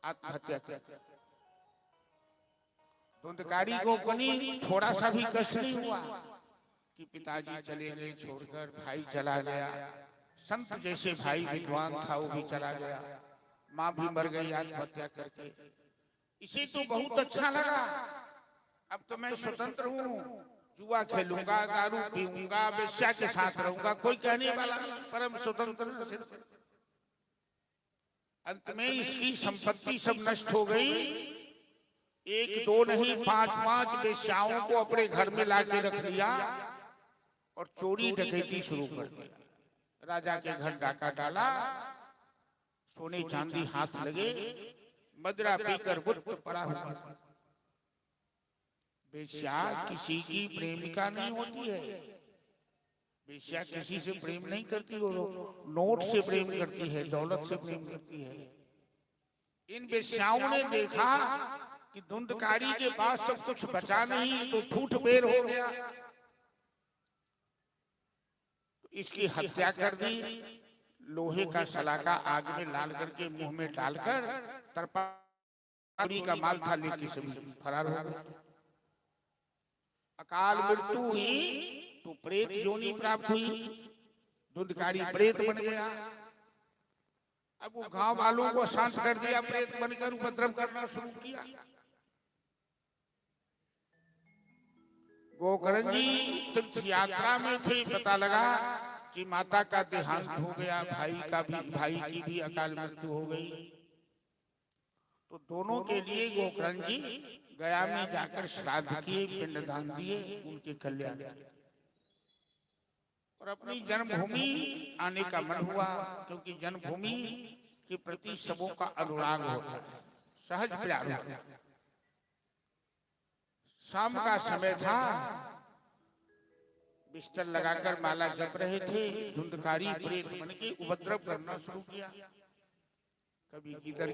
S1: आत्महत्या कर। धुंधकारी को कहीं थोड़ा सा भी कष्ट नहीं हुआ कि पिताजी चले गए छोड़कर, भाई चला गया, संत जैसे भाई विद्वान था वो भी चला गया, माँ भी मर गई आत्महत्या करके। इसे तो बहुत अच्छा लगा, अब तो मैं स्वतंत्र हूँ, जुआ खेलूंगा, दारू पीऊंगा, वेश्या के साथ रहूंगा, कोई कहने वाला नहीं, परम स्वतंत्र सिर्फ। अंत में इसकी संपत्ति सब नष्ट हो गई। एक दो नहीं, पांच पांच वेश्याओं को अपने घर में लाके रख लिया और चोरी डकैती शुरू कर दी। राजा के घर डाका डाला, सोने चांदी हाथ लगे, मदिरा पीकर बुत पड़ा हुआ। वेश्या किसी की प्रेमिका नहीं होती है, वेश्या किसी से प्रेम नहीं करती, वो नोट से प्रेम करती है, दौलत से प्रेम करती है। इन वेश्याओं ने देखा कि धुंधकारी के पास तो कुछ बचा नहीं, तो ठूठ बेर हो गया, तो इसकी हत्या कर दी। लोहे का सलाका आग में लाल करके मुंह में डालकर तरपारी का माल था लेके सभी फरार हो गए। अकाल मृत्यु हुई तो प्रेत योनि प्राप्त हुई, धुंधकारी प्रेत बन गया। अब वो गांव वालों को शांत कर दिया, प्रेत बनकर उपद्रव करना शुरू किया। गोकर्ण जी तीर्थ यात्रा में थे, पता लगा कि माता का देहांत हो गया, भाई की भी अकाल मृत्यु हो गई। तो दोनों के लिए गोकर्ण जी गया में जाकर श्राद्ध किए, पिंडदान दिए, उनके कल्याण किए। और अपनी जन्मभूमि आने का मन हुआ, क्योंकि जन्मभूमि के प्रति सबों का अनुराग होता है, सहज प्यार होता है। शाम का समय था, बिस्तर लगाकर माला जप रहे थे, धुंधकारी प्रेत बन के उपद्रव करना शुरू किया। कभी किधर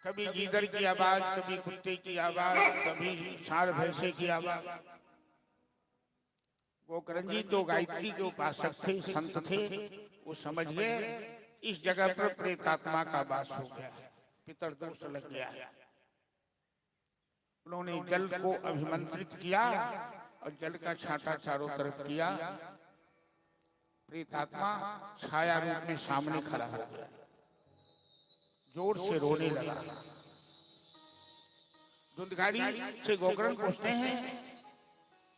S1: कभी गीदड़ की आवाज, कभी कुत्ते की आवाज, कभी सांड भैंसे की आवाज। गोकर्ण जी तो गायत्री के उपासक थे, संत थे, वो समझ गए इस जगह पर प्रेतात्मा का वास हो गया है, पितरदोष लग गया है। उन्होंने जल को अभिमंत्रित किया और जल का छांटा चारों तरफ किया। प्रेतात्मा छाया रूप में सामने खड़ा हो गया, जोर से रोने लगा। धुंधकारी से गोकर्ण पूछते हैं,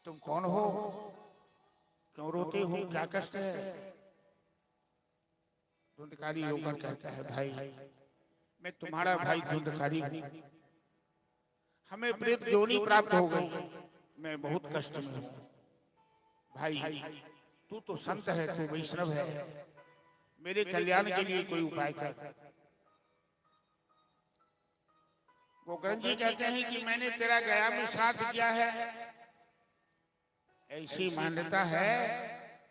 S1: तुम कौन हो, क्यों रोते हो, क्या कष्ट है? धुंधकारी रोकर कहता है, भाई मैं तुम्हारा भाई धुंधकारी हूं, हमें प्रेत योनि प्राप्त हो गई, मैं बहुत कष्ट में हूं। भाई तू तो संत है, तू वैष्णव है, मेरे कल्याण के लिए कोई उपाय कर। गोकर्ण जी कहते हैं कि मैंने तेरा गया में श्राद्ध किया है। ऐसी मान्यता है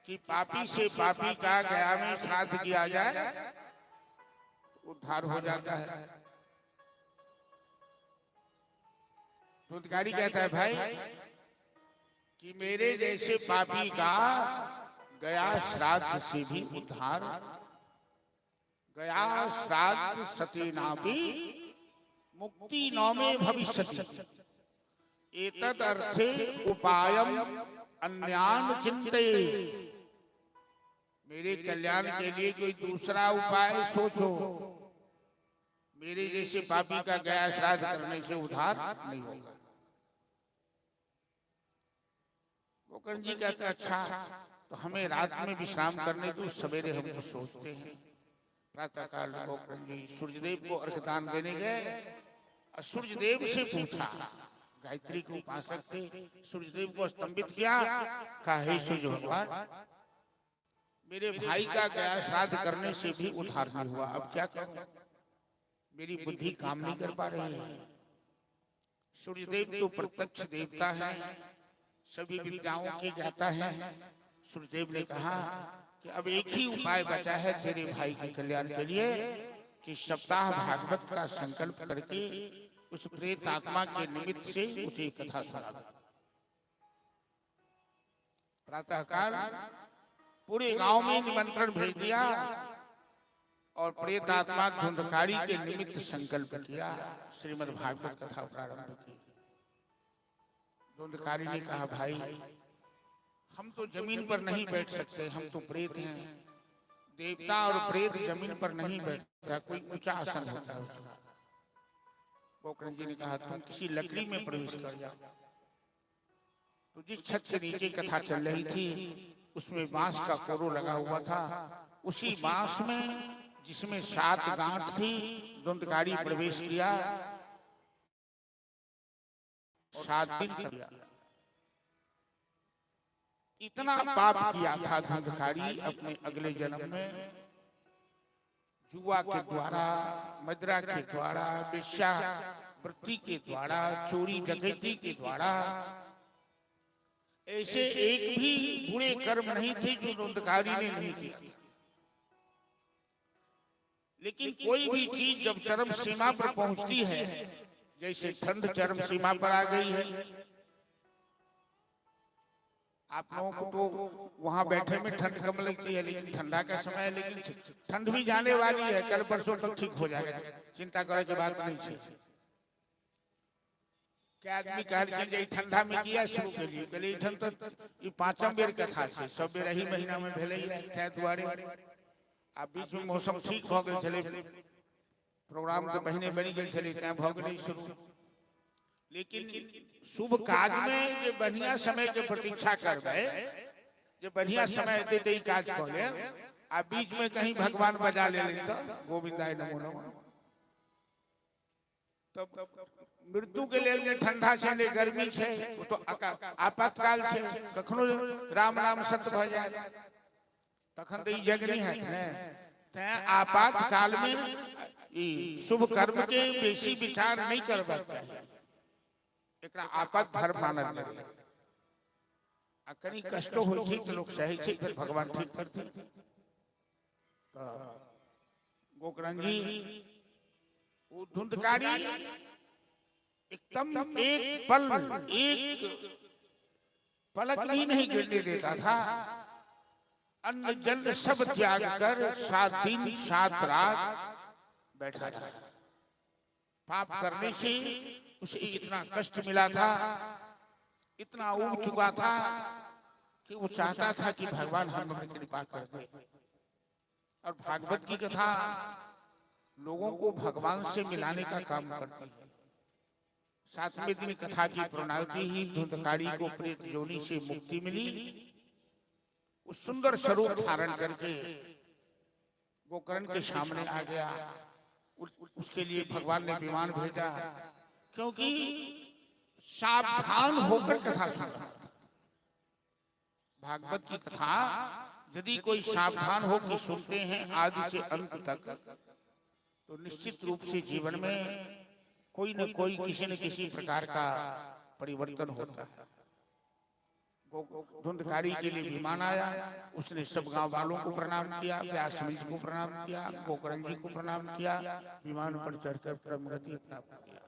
S1: कि पापी से पापी का गया में श्राद्ध किया जाए, उद्धार हो जाता है। धुंधकारी कहता है, भाई कि मेरे जैसे पापी का गया श्राद्ध से भी उद्धार, गया श्राद्ध सतेनापि मुक्ति नौमे भविष्यति, एतद अर्थे उपायम अन्यान चिंतये। मेरे कल्याण के लिए कोई दूसरा उपाय सोचो, मेरे जैसे पापी का गया श्राद्ध करने से उद्धार नहीं होगा। गोकर्ण जी कहते अच्छा, तो हमें रात में विश्राम करने दो, सवेरे हम कुछ सोचते हैं। प्रातः काल गोकर्ण जी सूर्यदेव को अर्घदान देने गए और सूर्यदेव से पूछा, गायत्री के उपासक थे, सूर्यदेव को स्तंभित किया, कहा हे सूर्य भगवान, मेरे भाई का गया श्राद्ध करने से भी उद्धार नहीं हुआ, अब क्या करूं, मेरी बुद्धि काम नहीं कर पा रही है। सूर्यदेव तो प्रत्यक्ष देवता है, सभी विद्याओं के ज्ञाता है। सूर्यदेव ने कहा कि अब एक ही उपाय बचा है तेरे भाई के कल्याण के लिए, कि सप्ताह भागवत का संकल्प करके उस प्रेत आत्मा के निमित्त से उसे कथा सुना। प्रातःकाल पूरे गांव में निमंत्रण भेज दिया और प्रेत आत्मा धुंधकारी के निमित्त संकल्प किया, श्रीमद् भागवत कथा प्रारंभ की। धुंधकारी ने कहा, भाई हम तो जमीन पर नहीं बैठ सकते, हम तो प्रेत हैं, देवता और प्रेत जमीन पर नहीं बैठता, कोई ऊंचा आसन होता है उसका। गोकर्ण जी ने कहा तुम किसी लकड़ी में प्रवेश कर जाओ। तो जिस छत के नीचे कथा चल रही थी उसमें बांस का कोरो लगा हुआ था। उसी बांस में जिसमें 7 गांठ थी, धुंधकारी प्रवेश किया, 7 दिन कर लिया। इतना पाप किया था धुंधकारी अपने अगले जन्म में, जुआ के द्वारा, मदिरा के द्वारा, वेश्या वृत्ति के द्वारा, चोरी डकैती के द्वारा। ऐसे एक भी बुरे कर्म नहीं थे जो धुंधकारी ने नहीं किया। लेकिन कोई भी चीज जब चरम सीमा पर पहुंचती है, जैसे ठंड चरम सीमा पर आ गई है। आप लोगों को तो वहां बैठे में ठंड कम लगती है, लेकिन ठंडा का समय है, लेकिन ठंड भी जाने वाली है, कल परसों तक ठीक हो जाएगा, चिंता करे की बात नहीं है। क्या आदमी कह ठंडा में किया शुरू कर लिए, पहले ठंड तो ये 5म बेर कथा है, सब बेर ही महीना में भेले है दुआरे। अब बीच में मौसम ठीक हो गए चले, प्रोग्राम तो महीने बनी गए चले, क्या भ गई शुरू। लेकिन शुभ काज में जो बढ़िया समय के प्रतीक्षा करबे, जो बढ़िया समय देते ही काज कर ले, आ बीच में कहीं भगवान बजा ले तो गोविंदाय नमो नमः। तब मृत्यु के लिए ठंडा छे ने गर्मी छे, तो आपातकाल छे, कखनो राम नाम सत्य भ जाए, तखन तो जग नहीं है ने। ते आपातकाल में शुभ कर्म के बेसी विचार नहीं करबाक चाहिए, एकरा आपद धर्म मानल जाए। आ कनी कष्ट होय छै तो लोग सहे छै, फिर भगवान ठीक करते। तो गोकर्ण जी वो धुंधकारी एकदम एक पल, एक पलक भी नहीं गिरने देता था। अन्न जल सब त्याग कर 7 दिन 7 रात बैठा था। पाप करने से उसे इतना कष्ट मिला था, इतना उब चुका था कि वो चाहता था कि भगवान हम पर कृपा कर दे। और भागवत की कथा लोगों को भगवान से मिलाने का काम करती है। 7वें दिन कथा की पूर्णाहुति ही धुंधकारी को प्रेत योनि से मुक्ति मिली। उस सुंदर स्वरूप धारण करके गोकर्ण के सामने आ गया। उसके लिए भगवान ने विमान भेजा, क्योंकि सावधान होकर कथा सुना। भागवत की कथा यदि कोई सावधान होकर सुनते हैं आदि से अंत तक, तो निश्चित रूप से जीवन में कोई न कोई किसी न किसी प्रकार का परिवर्तन होता है। धुंधकारी के लिए विमान आया, उसने सब गांव वालों को प्रणाम किया, व्यास मुनि को प्रणाम किया, गोकर्ण जी को प्रणाम किया, विमान पर चढ़कर परम गति प्राप्त किया।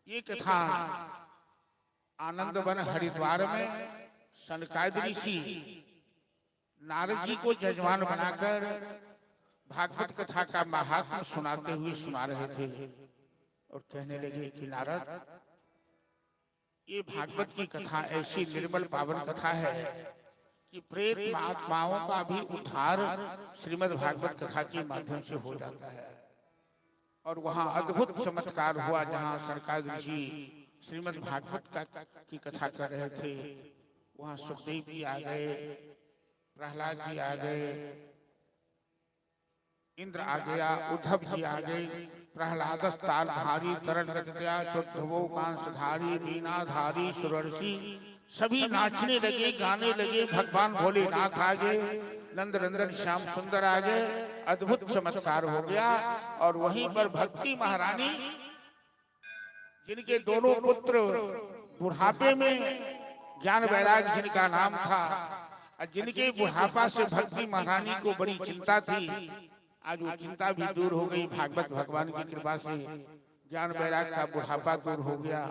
S1: ये कथा आनंदवन हरिद्वार में सनकादिक ऋषि नारद जी को जजमान बनाकर भागवत कथा का महात्म्य सुनाते हुए सुना रहे थे और कहने लगे कि नारद, ये भागवत की कथा ऐसी निर्मल पावन कथा है कि प्रेत आत्माओं का भी उद्धार श्रीमद् भागवत कथा के माध्यम से हो जाता है। और वहाँ अद्भुत चमत्कार हुआ, जहाँ सनकादिक ऋषि श्रीमद् भागवत की कथा कर रहे थे, वहाँ सुखदेव जी आ गए, प्रहलाद जी आ गए, इंद्र आ गया, उद्धव जी आ गए। प्रहलाद तालधारी तरणगत्या चतुर्भुव कांसधारी वीणाधारी सुरर्षि सभी नाचने लगे, गाने लगे। भगवान भोलेनाथ आ गए, नंद नंदन श्याम सुंदर आ गए। अद्भुत चमत्कार हो गया। और वहीं पर भक्ति महारानी, जिनके दोनों पुत्र बुढ़ापे में ज्ञान वैराग जिनका नाम था, जिनके बुढ़ापा से भक्ति महारानी को बड़ी चिंता थी, आज वो चिंता भी दूर हो गई। भागवत भगवान की कृपा से ज्ञान वैराग का बुढ़ापा दूर हो गया।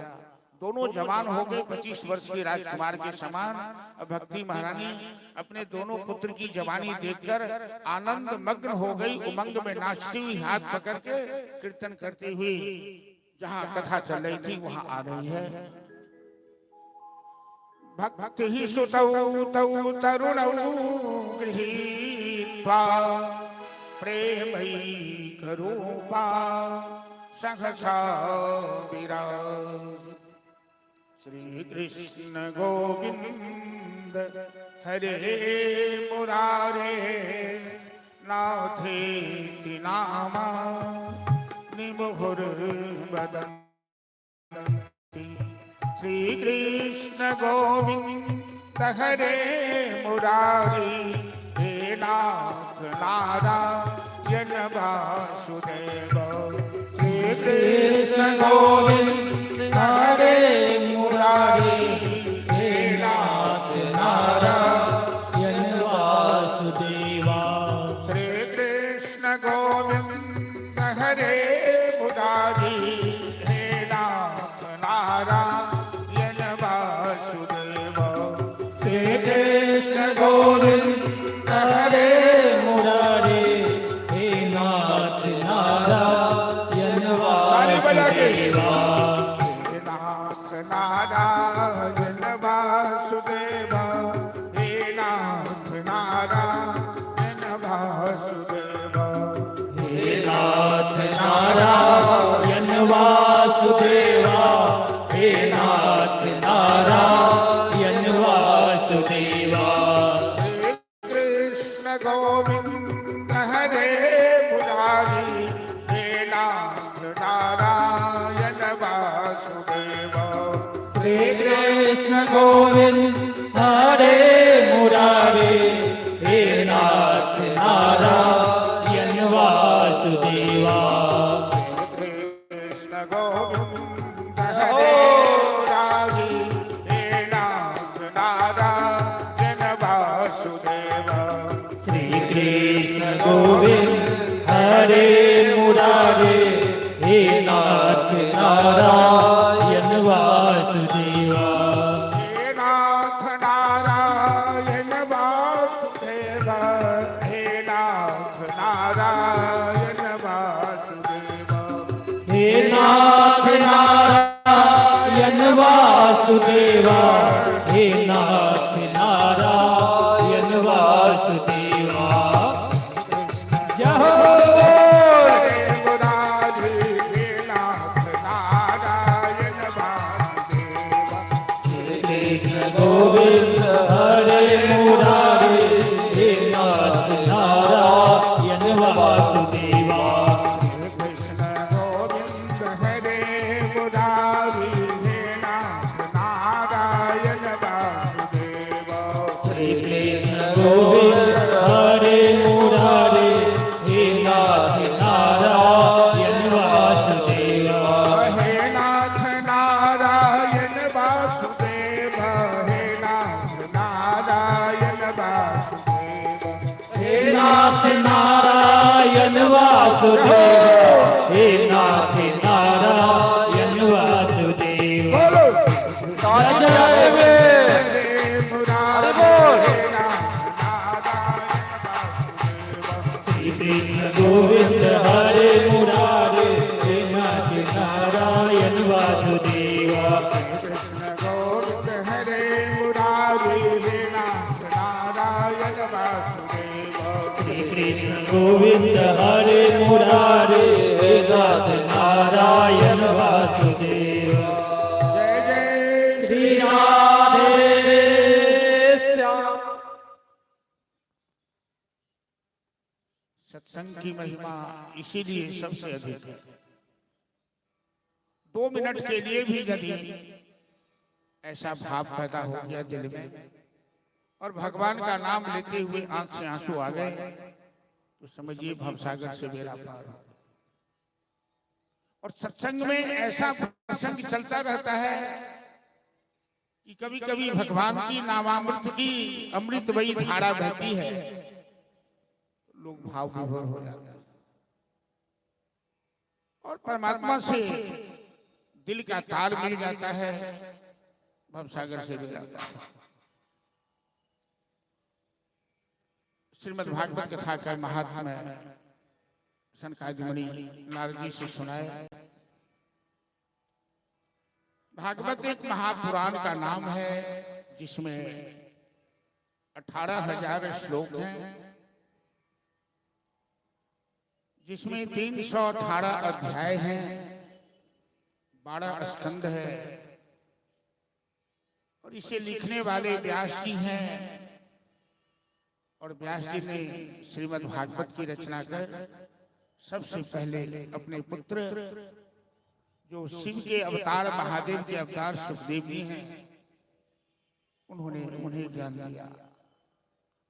S1: दोनों जवान हो गए, 25 वर्ष के राजकुमार के समान। अब भक्ति महारानी अपने दोनों पुत्र की जवानी देखकर आनंद मग्न हो गई। उमंग में नाचती हुई, हाथ पकड़ के कीर्तन करती हुई जहाँ कथा चल रही थी वहाँ आ रही है। भक्ति ही सुतौ तौ तरुणौ गृहीत्वा प्रेमैकरूपा सहसा विराज। श्री कृष्ण गोविंद हरे मुरारे नाथेति नामा निमुहुर्वदन्ति। श्री कृष्ण गोविंद हरे मुरारी हे नाथ नारायण वासुदेव। श्री कृष्ण गोविंद हरे मुरारी हे नाथ नारायण वासुदेवा। श्री कृष्ण गोविंद हरे मुरारी हे नाथ नारायण वासुदेव। श्री कृष्ण गोविंद हरे मुरारी हे नाथ नारायण वासुदेवा। हे नाथ नारायण वासुदेवा। हे नाथ नारायण वासुदेवा।
S2: हे नाथ नारायण वासुदेवा। हे नाथ नारायण वासुदेवा।
S1: श्री कृष्ण गोविंद हरे मुरारी हे नाथ नारायण वासुदेवा।
S2: श्री कृष्ण गोविंद हरे मुरारी हे नाथ नारायण वासुदेवा।
S1: कृष्ण गोविंद हरे मुरारी हे नाथ नारायण वासुदेवा।
S2: श्री कृष्ण गोविंद हरे मुरारी हे नाथ नारायण वासुदेवा।
S1: हे नाथ नारायण वासुदेवा। हे नाथ नारायण वासुदेवा।
S2: हे नाथ नारायण वासुदेवा। हे नाथ नारायण वासुदेवा। जय हो।
S1: हरे मुरारी हे नाथ नारायण वासुदेवा।
S2: श्री कृष्ण गोविंद हरे मुरारी हे नाथ नारायण वासुदेवा।
S1: कृष्ण गोविंद हरे मुरारी हे नाथ नारायण वासुदेवा।
S2: श्री कृष्ण गोविंद हरे मुरारी हे नाथ नारायण वासुदेवा।
S1: हे नाथ नारायण वासुदेवा। हे नाथ नारायण वासुदेवा।
S2: हे नाथ नारायण वासुदेवा। हे नाथ नारायण वासुदेवा।
S1: बोलो
S2: जय वे।
S1: हरे मुरारी हे नाथ नारायण वासुदेवा।
S2: श्री कृष्ण गोविंद हरे मुरारी हे नाथ नारायण वासुदेवा।
S1: कृष्ण गोविंद हरे मुरारी हे नाथ नारायण वासुदेवा।
S2: श्री कृष्ण गोविंद हरे मुरारी हे नाथ नारायण वासुदेवा।
S1: जय जय
S2: श्री राधे श्याम।
S1: सत्संग की महिमा इसीलिए सबसे अधिक है। 2 मिनट के लिए भी यदि ऐसा भाव पैदा हो गया दिल में और भगवान का नाम लेते हुए आंख से आंसू आ गए तो समझिए भवसागर से मेरा पार हो। और सत्संग में ऐसा प्रसंग चलता रहता है कि कभी कभी भगवान की नामामृत की अमृतमयी धारा बहती है, लोग भाव विभोर हो जाते हैं और परमात्मा से दिल का तार मिल जाता है, भवसागर से मिल जाता है। श्रीमद् भागवत कथा का महात्मा सनकादि मुनि नारद जी से सुनाए। भागवत एक महापुराण का नाम है जिसमें 18,000 श्लोक हैं, जिसमें 318 अध्याय हैं, 12 स्कंद है, और इसे लिखने वाले व्यास जी हैं। और व्यास जी ने श्रीमद् भागवत की रचना कर सबसे पहले अपने पुत्र, जो शिव के अवतार, महादेव के अवतार सुखदेव जी हैं, उन्हें ज्ञान दिया।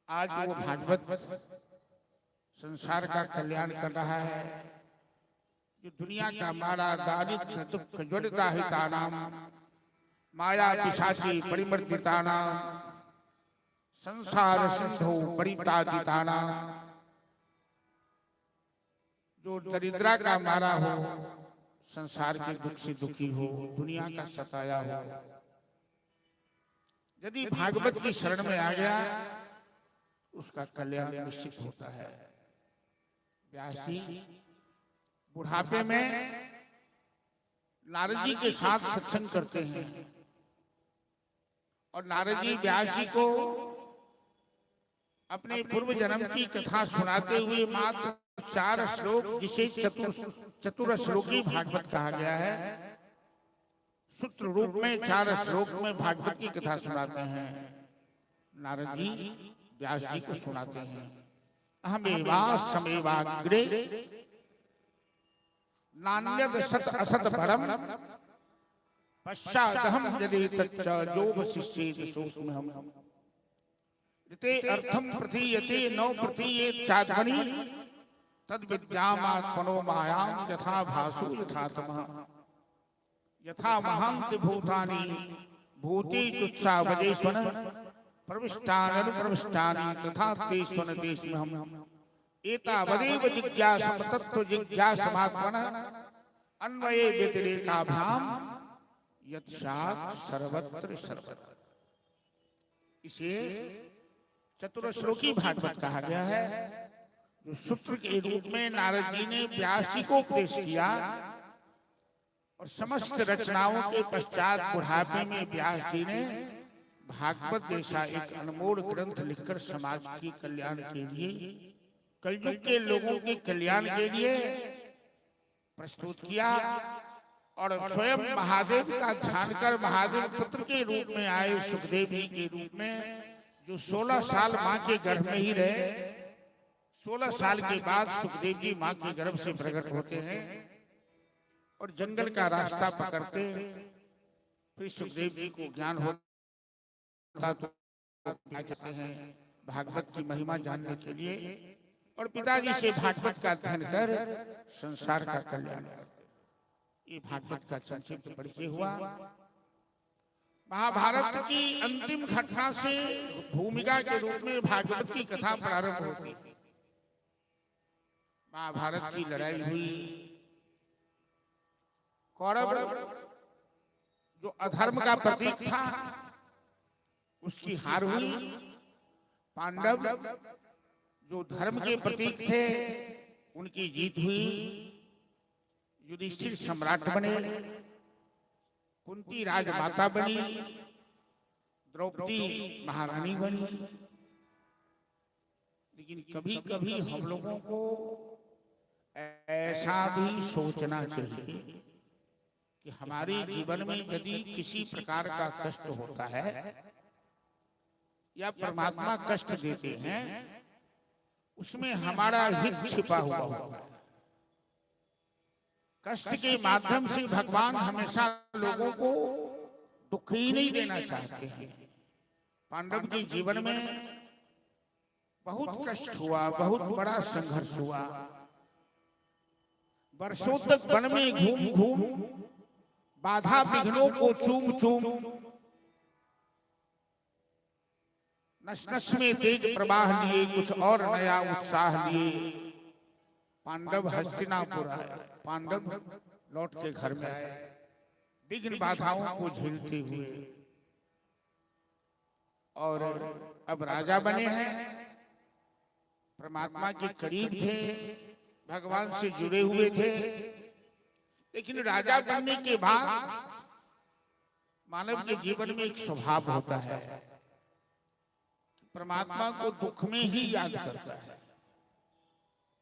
S1: आज वो भागवत संसार का कल्याण कर रहा है, जो दुनिया का मारा दारिद्र्य दुख जड़दाहितानाम माया पिशाची परिमर्दितानाम संसार सिंधु परितादितानाम, जो दरिद्रा का मारा हो, संसार के दुख से दुखी हो, दुनिया का सताया हो, यदि भागवत की शरण में आ गया उसका कल्याण निश्चित होता है। व्यास जी बुढ़ापे में नारद जी के साथ सत्संग करते हैं, और नारद जी व्यास जी को अपने पूर्व जन्म की कथा सुनाते हुए मात्र 4 श्लोक, जिसे चतुर श्लोकी भागवत कहा गया है, सूत्र रूप में 4 श्लोक में भागवत की कथा सुनाते हैं। नारद जी व्यास जी को सुनाते हैं। अहमेवा समेवाग्रे नान्यद सत असत परम पश्चादहम यदि तच्च जोग शिष्येत सोऽस्म्यहम् ऋते अर्थम प्रतीयते नौ प्रतीयेत चात्मनि तद विद्यामात्मनो मायां यथा भासु यथा तमः यथा महान्ति भूतानि भूते जुत्सावजेष्वन् प्रविष्टानि प्रविष्टानि तथा तेष्वन् तेष्म्यहम् एतावदेव जिज्ञासं तत्त्व जिज्ञासमात्मनः अन्वये व्यतिरेकाभ्याम यत्सात् सर्वत्र सर्वत्र। इसे चतुरश्लोकी भागवत कहा गया है, जो सूत्र के रूप में नारद जी ने व्यास जी को उपदेश किया, और समस्त रचनाओं के पश्चात बुढ़ापे में व्यास जी ने भागवत जैसा एक अनमोल ग्रंथ लिखकर समाज के कल्याण के लिए, कलयुग के लोगों के कल्याण के लिए प्रस्तुत किया। और स्वयं महादेव का ध्यान कर महादेव पुत्र के रूप में आए सुखदेव जी के रूप में, जो 16 साल मां के गर्भ में ही रहे। 16 साल के बाद सुखदेव जी मां के गर्भ से प्रकट होते हैं और जंगल का रास्ता पकड़ते। फिर सुखदेव जी को ज्ञान होता तो कहते हैं भागवत की महिमा जानने के लिए, और पिताजी से भागवत का अध्ययन कर संसार का कल्याण करते। ये भागवत का संक्षिप्त परिचय हुआ। महाभारत की अंतिम घटना से भूमिका के रूप में भागवत की कथा प्रारंभ होती है। महाभारत की लड़ाई हुई, कौरव जो अधर्म का प्रतीक था उसकी हार हुई, पांडव जो धर्म के प्रतीक थे उनकी जीत हुई। युधिष्ठिर सम्राट बने, कुंती राजमाता बनी, द्रौपदी महारानी बनी। लेकिन कभी कभी हम लोगों को ऐसा भी सोचना चाहिए कि हमारे जीवन में यदि किसी प्रकार का कष्ट होता है या परमात्मा कष्ट देते हैं, उसमें हमारा हित छिपा हुआ होगा। कष्ट के माध्यम से भगवान हमेशा लोगों को दुख ही नहीं देना चाहते हैं। पांडव के जीवन में बहुत कष्ट हुआ, बहुत बड़ा संघर्ष हुआ। वर्षों तक वन में घूम घूम बाधा विघ्नों को चूम चूम नस नस में तेज प्रवाह लिए, कुछ और नया उत्साह लिए पांडव हस्तिनापुर आए। पांडव लौट के घर में आए, विघ्न बाधाओं को झेलते हुए, और अब राजा बने हैं। परमात्मा के करीब थे, भगवान से जुड़े हुए थे। लेकिन राजा बनने के बाद मानव के जीवन में एक स्वभाव होता है, परमात्मा को दुख में ही याद करता है,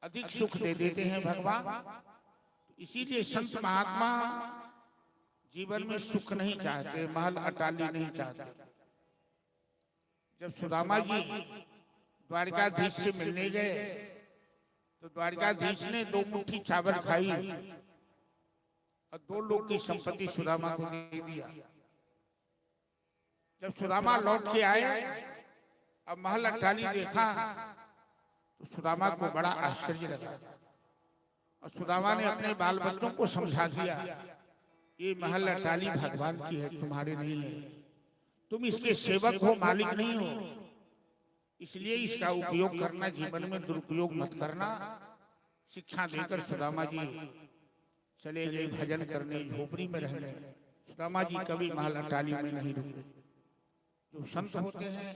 S1: अधिक सुख दे देते हैं भगवान। इसीलिए संत महात्मा जीवन में सुख नहीं चाहते, महल अटाली नहीं चाहते। जब सुदामा जी द्वारकाधीश से मिलने गए तो द्वारकाधीश ने 2 मुट्ठी चावल खाई और 2 लोग की संपत्ति सुदामा को दे दिया। जब सुदामा लौट के आए, अब महल अटाली देखा तो सुदामा को बड़ा आश्चर्य लगा और सुदामा ने अपने बाल बच्चों को समझा दिया, ये महल अटाली भगवान की है, तुम्हारे नहीं है। तुम इसके सेवक हो, मालिक नहीं हो, इसलिए इसका उपयोग करना, जीवन में दुरुपयोग मत करना। शिक्षा देकर सुदामा जी चले गए भजन करने, झोपड़ी में रहने। सुदामा जी कभी महल अटाली में नहीं रुके। जो संत होते हैं,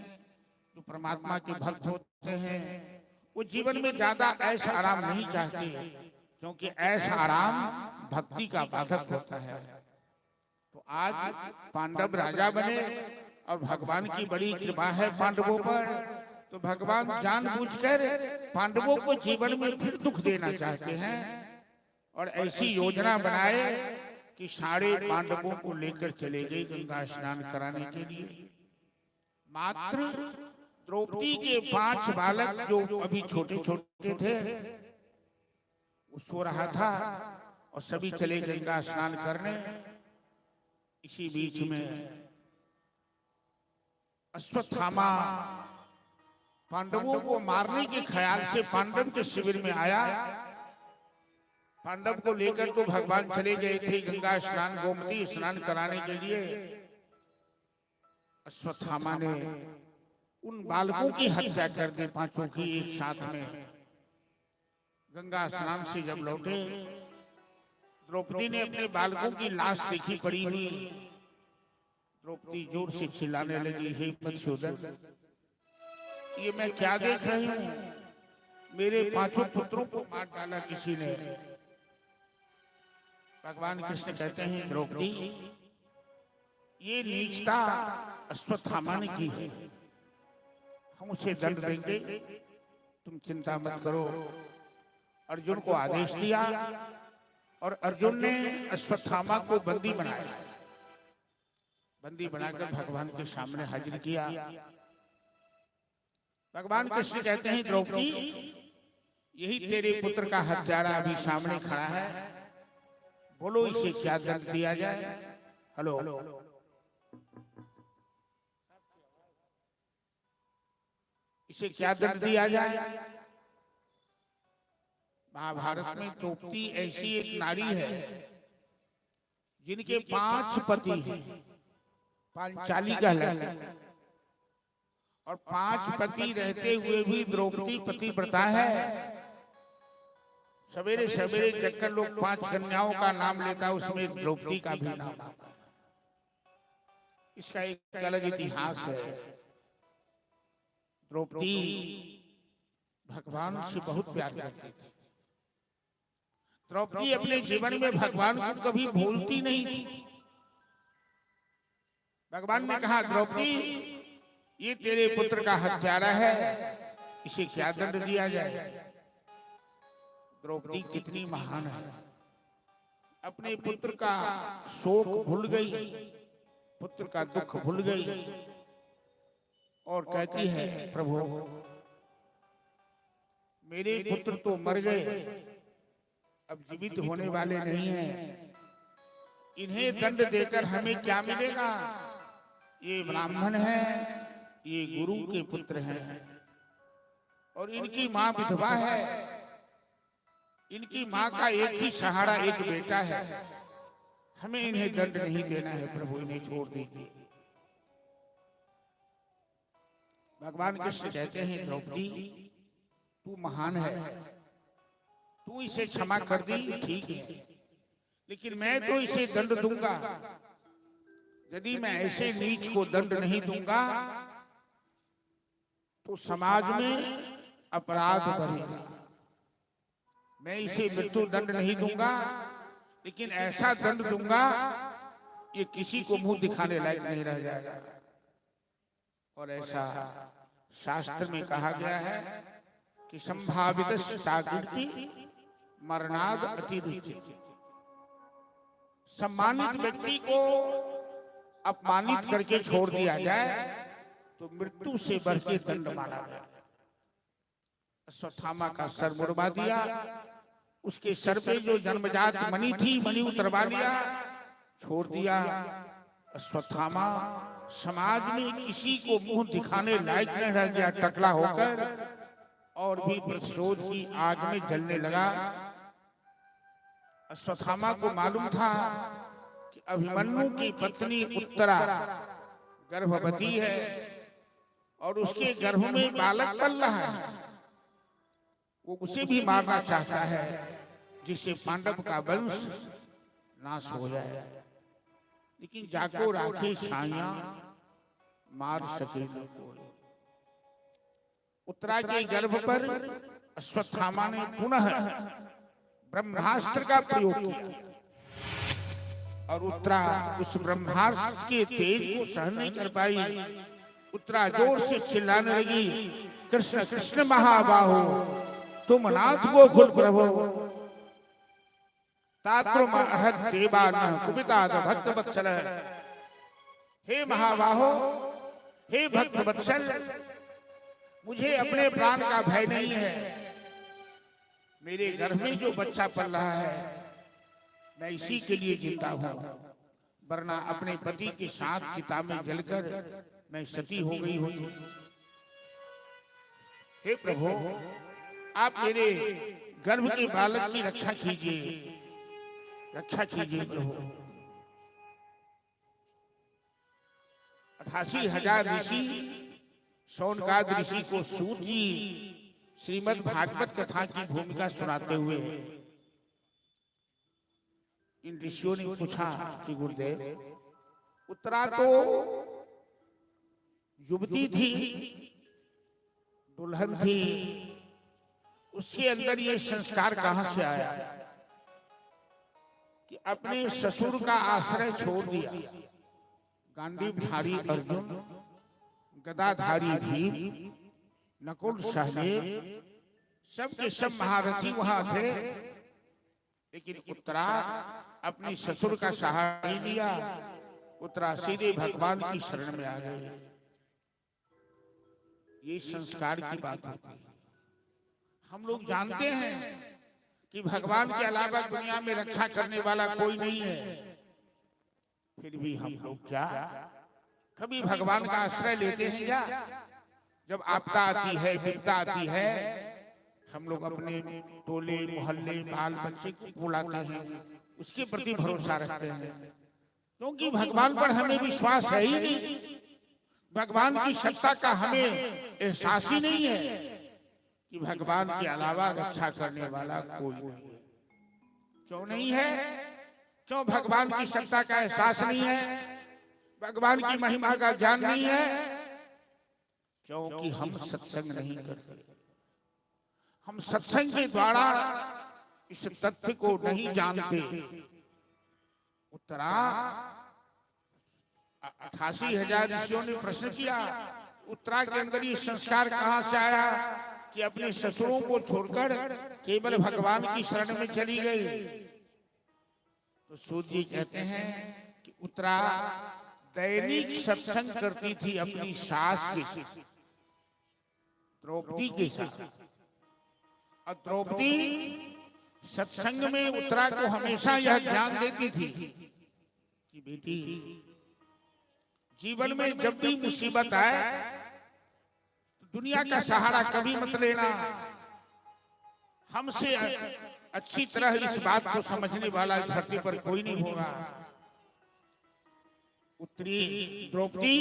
S1: जो परमात्मा के भक्त होते हैं, वो जीवन में ज्यादा ऐसा आराम नहीं चाहते, क्योंकि ऐसा आराम भक्ति का बाधक होता है। तो आज पांडव राजा बने और भगवान की बड़ी कृपा है पांडवों पर, तो भगवान जानबूझकर पांडवों को जीवन में फिर दुख देना चाहते हैं और ऐसी योजना बनाए कि सारे पांडवों को लेकर चले गए गंगा स्नान कराने के लिए। मात्र द्रौपदी के 5 बालक जो अभी छोटे छोटे थे, वो सो रहा था और सभी चले गंगा स्नान करने। इसी बीच में अश्वत्थामा पांडवों को मारने के ख्याल से पांडव के शिविर में आया। पांडव को लेकर तो भगवान चले गए थे गंगा स्नान, गोमती स्नान कराने के लिए। अश्वत्थामा ने उन बालकों की हत्या कर दी, 5 की एक साथ में। गंगा स्नान से जब लौटे, द्रौपदी ने अपने बालकों की लाश देखी पड़ी हुई। द्रौपदी जोर से चिल्लाने लगी, हे मधुसूदन, ये मैं क्या देख रही हूँ? मेरे 5 पुत्रों को मार डाला किसी ने। भगवान कृष्ण कहते हैं, द्रौपदी, ये नीचता अश्वत्थामा ने की है, हम उसे दंड देंगे, तुम चिंता मत करो। अर्जुन को आदेश दिया और अर्जुन ने अश्वत्थामा को बंदी बनाया। बंदी बनाकर भगवान के सामने हाजिर किया। भगवान कृष्ण कहते हैं, द्रौपदी, यही तेरे पुत्र का हत्यारा अभी सामने खड़ा है, बोलो इसे क्या दंड दिया जाए? हेलो, इसे क्या दंड दिया जाए? महाभारत में द्रौपदी ऐसी एक नारी है जिनके 5 पति हैं, पांचाली कहलाती है, और 5 पति रहते हुए भी द्रौपदी पतिव्रता है। सवेरे सवेरे जगकर लोग 5 कन्याओं का नाम लेता है, उसमें द्रौपदी का भी नाम आता है। इसका एक अलग इतिहास है। द्रौपदी भगवान से बहुत प्यार करती थी। द्रौपदी अपने जीवन में भगवान को कभी भूलती नहीं थी। भगवान ने कहा, द्रौपदी, ये तेरे पुत्र का हत्यारा है, इसे क्या दंड दिया जाए? द्रौपदी कितनी महान है, अपने पुत्र का शोक भूल गई, पुत्र का दुख भूल गई और कहती है, प्रभु, मेरे पुत्र तो मर गए, अब जीवित होने वाले नहीं हैं, इन्हें दंड देकर हमें क्या मिलेगा? ये ब्राह्मण है, ये गुरु के पुत्र हैं और इनकी माँ विधवा है, इनकी माँ का एक ही सहारा एक बेटा है, हमें इन्हें दंड नहीं देना है, प्रभु इन्हें छोड़ दीजिए। भगवान कृष्ण कहते हैं, द्रौपदी, तू महान है, तू इसे क्षमा कर दी, ठीक है, लेकिन मैं तो इसे दंड दूंगा। यदि मैं ऐसे नीच को दंड नहीं दूंगा तो समाज में अपराध बढ़ेगा। मैं इसे मृत्यु दंड नहीं दूंगा, लेकिन ऐसा दंड दूंगा ये किसी को मुंह दिखाने लायक नहीं रह जाएगा। और ऐसा शास्त्र में कहा गया है कि संभावित साकृति मरणाद अतिरुचि। सम्मानित व्यक्ति को अपमानित करके छोड़ दिया जाए तो मृत्यु से बढ़ के दंड माना गया। अश्वत्थामा का सर मुड़वा दिया, उसके सर पे जो जन्मजात मणि थी मणि उतरवा लिया, छोड़ दिया। अश्वत्थामा समाज में किसी को मुंह दिखाने लायक नहीं रह गया, टकला होकर और भी प्रतिशोध की आग में जलने लगा। अश्वत्थामा को मालूम था कि अभिमन्यु की पत्नी उत्तरा गर्भवती है और उसके गर्भ में बालक पल रहा है। वो उसे भी मारना चाहता है जिससे पांडव का वंश नाश हो जाए, लेकिन जाको राखे साया मार सके न कोई। उत्तरा के गर्भ पर अश्वत्थामा ने पुनः ब्रह्मास्त्र का प्रयोग किया और उत्तरा उस ब्रह्मास्त्र के तेज को सहन नहीं कर पाई। उत्तरा जोर से चिल्लाने लगी, कृष्ण कृष्ण महाबाहो, तुम नाथ गोकुल प्रभो, तात्म अर्हत देवान कुपिताद भक्त वत्सल। हे महाबाहो, हे भक्त वत्सल, मुझे अपने प्राण का भय नहीं है। मेरे गर्भ में जो बच्चा पल रहा है मैं इसी के लिए जीता हूं, वरना अपने पति के साथ चिता में जलकर मैं सती हो गई हूं। हे प्रभु, आप मेरे गर्भ के बालक की रक्षा कीजिए, रक्षा कीजिए प्रभु। 88,000 ऋषि शौनकाद ऋषि को सूत जी श्रीमद् भागवत कथा की भूमिका सुनाते हुए इन ऋषियों ने पूछा कि गुरुदेव, उत्तरा तो युवती थी, दुल्हन थी, उसके अंदर ये संस्कार कहां से आया कि अपने ससुर का आश्रय छोड़ दिया? गांडीवधारी अर्जुन, गदाधारी भीम, नकुल सहदेव, सब के सब महारथी वहां थे, लेकिन उत्तरा अपने ससुर का सहारा नहीं लिया। उत्तरा सीधे भगवान की शरण में आ गए। ये संस्कार की बात होती है। हम लोग जानते हैं कि भगवान के अलावा दुनिया में रक्षा करने वाला कोई नहीं है, फिर भी हम लोग क्या कभी भगवान का आश्रय लेते हैं? क्या जब आपदा आती है, विपदा आती है, हम लोग अपने टोले मोहल्ले बाल बच्चे को बुलाते हैं, उसके प्रति भरोसा रखते हैं, क्योंकि भगवान पर हमें विश्वास है ही नहीं। भगवान की सत्ता का हमें एहसास ही नहीं है कि भगवान के अलावा रक्षा करने वाला कोई नहीं। क्यों नहीं है? क्यों भगवान की सत्ता का एहसास नहीं है? भगवान की महिमा का ज्ञान नहीं है? क्योंकि हम सत्संग नहीं करते। हम सत्संग के द्वारा इस तथ्य को नहीं जानते। उत्तरा 88,000 ऋषियों ने प्रश्न किया, उत्तरा के अंदर ये संस्कार कहां से आया कि अपने ससुरों को छोड़कर केवल भगवान की शरण में चली गई? तो सूत जी कहते हैं कि उत्तरा दैनिक सत्संग करती थी अपनी सास के साथ, द्रौपदी के साथ। और द्रौपदी सत्संग में उत्तरा को हमेशा यह ज्ञान देती थी कि बेटी, जीवन में जब भी मुसीबत आए तो दुनिया का सहारा कभी मत लेना। हमसे अच्छी तरह इस बात को समझने वाला धरती पर कोई नहीं होगा। उत्तरी द्रौपदी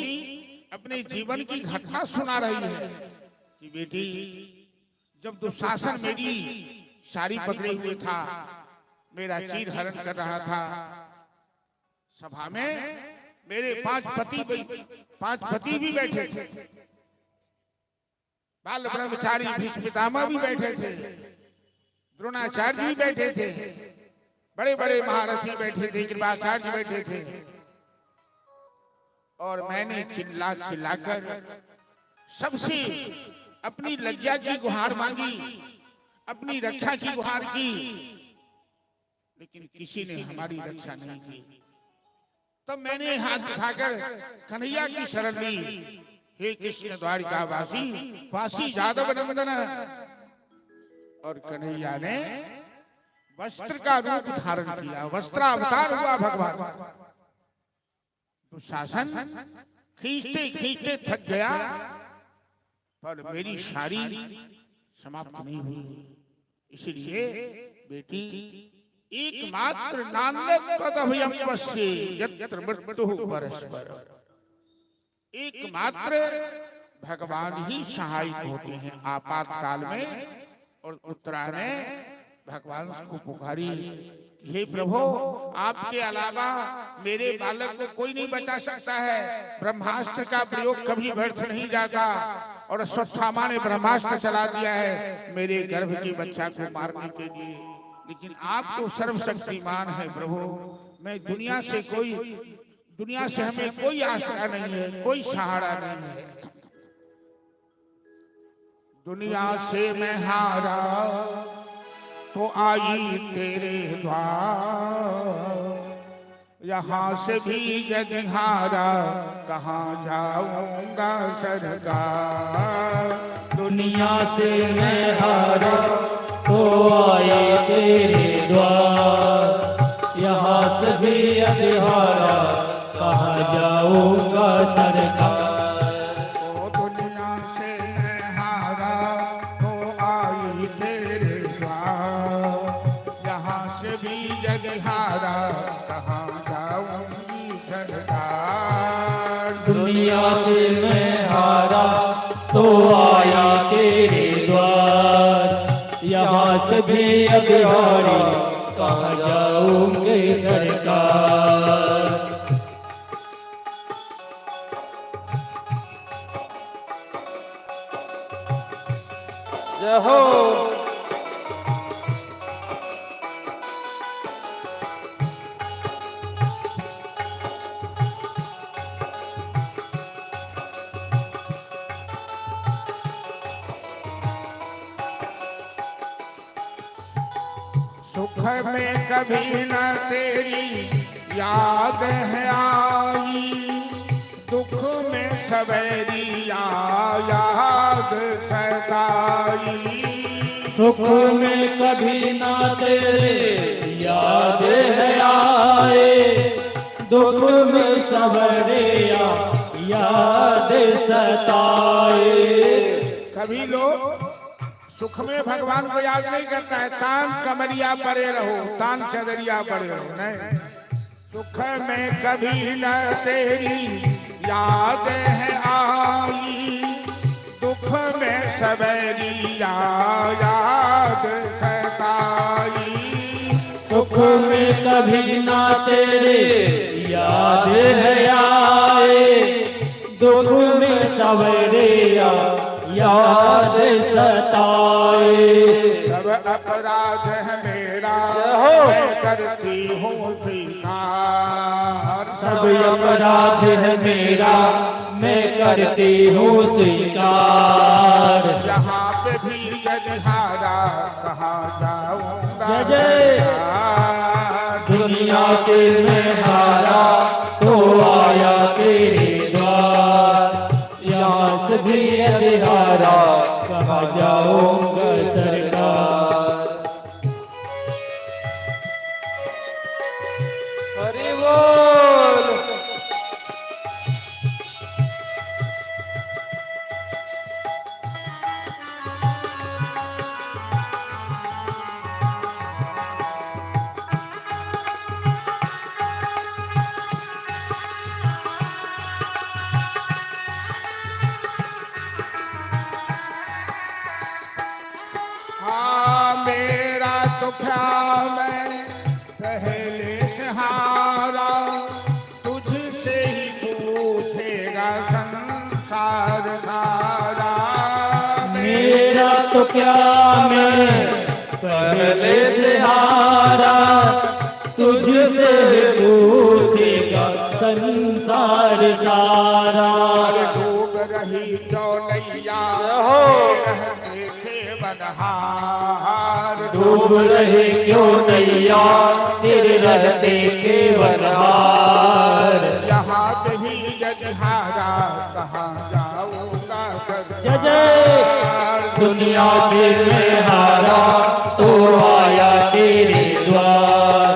S1: अपने जीवन की घटना सुना रही है कि बेटी, जब दुशासन मेरी साड़ी पकड़े हुए था, मेरा चीर हरण कर रहा था, सभा में मेरे 5 पति भी बैठे थे, बाल ब्रह्मचारी भीष्म पितामह भी बैठे थे, द्रोणाचार्य भी बैठे थे, बड़े बड़े महारथी बैठे थे, कृपाचार्य बैठे थे, और मैंने चिल्ला चिल्लाकर सबसे अपनी लज्जा की गुहार मांगी, अपनी रक्षा की गुहार की, लेकिन किसी ने हमारी रक्षा नहीं की। तब मैंने हाथ उठाकर कन्हैया की शरण ली, हे कृष्ण द्वारिकावासी फांसी जादव नंदन। और कन्हैया ने वस्त्र का रूप धारण किया, वस्त्रावतार हुआ भगवान। दुशासन खींचते खींचते थक गया, पर मेरी सारी समाप्त नहीं हुई। इसलिए बेटी एकमात्र नान्यतदभयम्पस्य यत्र मृत्युः परस्पर, एकमात्र भगवान ही सहायक होते हैं आपातकाल में। और उत्तरा ने भगवान को पुकारी, हे प्रभु आपके अलावा मेरे बालक को कोई नहीं बचा सकता है। ब्रह्मास्त्र का प्रयोग कभी व्यर्थ नहीं जाता, और अश्वत्थामा ने ब्रह्मास्त्र चला दिया है मेरे गर्भ के बच्चा को मारने के लिए, लेकिन आप तो सर्वशक्तिमान है प्रभु। मैं दुनिया से हमें कोई आशा नहीं है, कोई सहारा नहीं है। दुनिया से मैं हारा तो आई तेरे द्वार, यहाँ से भी यदि हारा कहाँ जाऊंगा सरकार।
S2: दुनिया से मैं हारा तो आए तेरे द्वार, यहाँ से भी यदि हारा कहाँ जाऊंगा सरकार।
S1: दुनिया से मैं हारा तो आई तेरे द्वार, यहाँ से भी यदि हारा कहाँ जाऊंगी सरकार।
S2: दुनिया से मैं हारा तो आया तेरे द्वार, यहाँ से भी यदि हारा कहाँ जाऊंगे सरकार। जय हो।
S1: सुख में कभी न तेरी याद है आई, दुख में सवेरी याद सताई।
S2: सुख में कभी ना तेरे याद है आए, दुख में सवेरे याद सताए।
S1: कभी लोग सुख में भगवान को याद नहीं करता है, तान कमरिया पड़े रहो, तान चदरिया पड़े रहो। नहीं, सुख में कभी न तेरी याद है आई, दुख में सवेरी याद सताई।
S2: सुख में कभी ना तेरे याद है आए, दुख में सवेरे याद सताए।
S1: सब अपराध है मेरा मैं करती हूँ स्वीकार,
S2: सब अपराध है मेरा मैं करती हूँ स्वीकार।
S1: यहाँ पे भी यदि हारा कहाँ जाऊंगा
S2: जय दुनिया से मैं हारा तो आया तेरे द्वार, यहाँ से भी यदि हारा कहाँ जाऊंगा सरकार। हरि बोल।
S1: मेरा तो ख्याल है पहले से हारा, तुझसे ही पूछेगा संसार सारा।
S2: मेरा तो क्या मैं पहले से हारा, तुझसे पूछेगा संसार सारा।
S1: अरे डूब रही जो नैया देखे बनहार।
S2: डूब रहे क्यों नैया तेरे रहते के बनहार।
S1: यहाँ पे भी यजहारा कहाँ जाऊंगा
S2: जय जय। दुनिया से मैं हारा तो आया तेरे द्वार।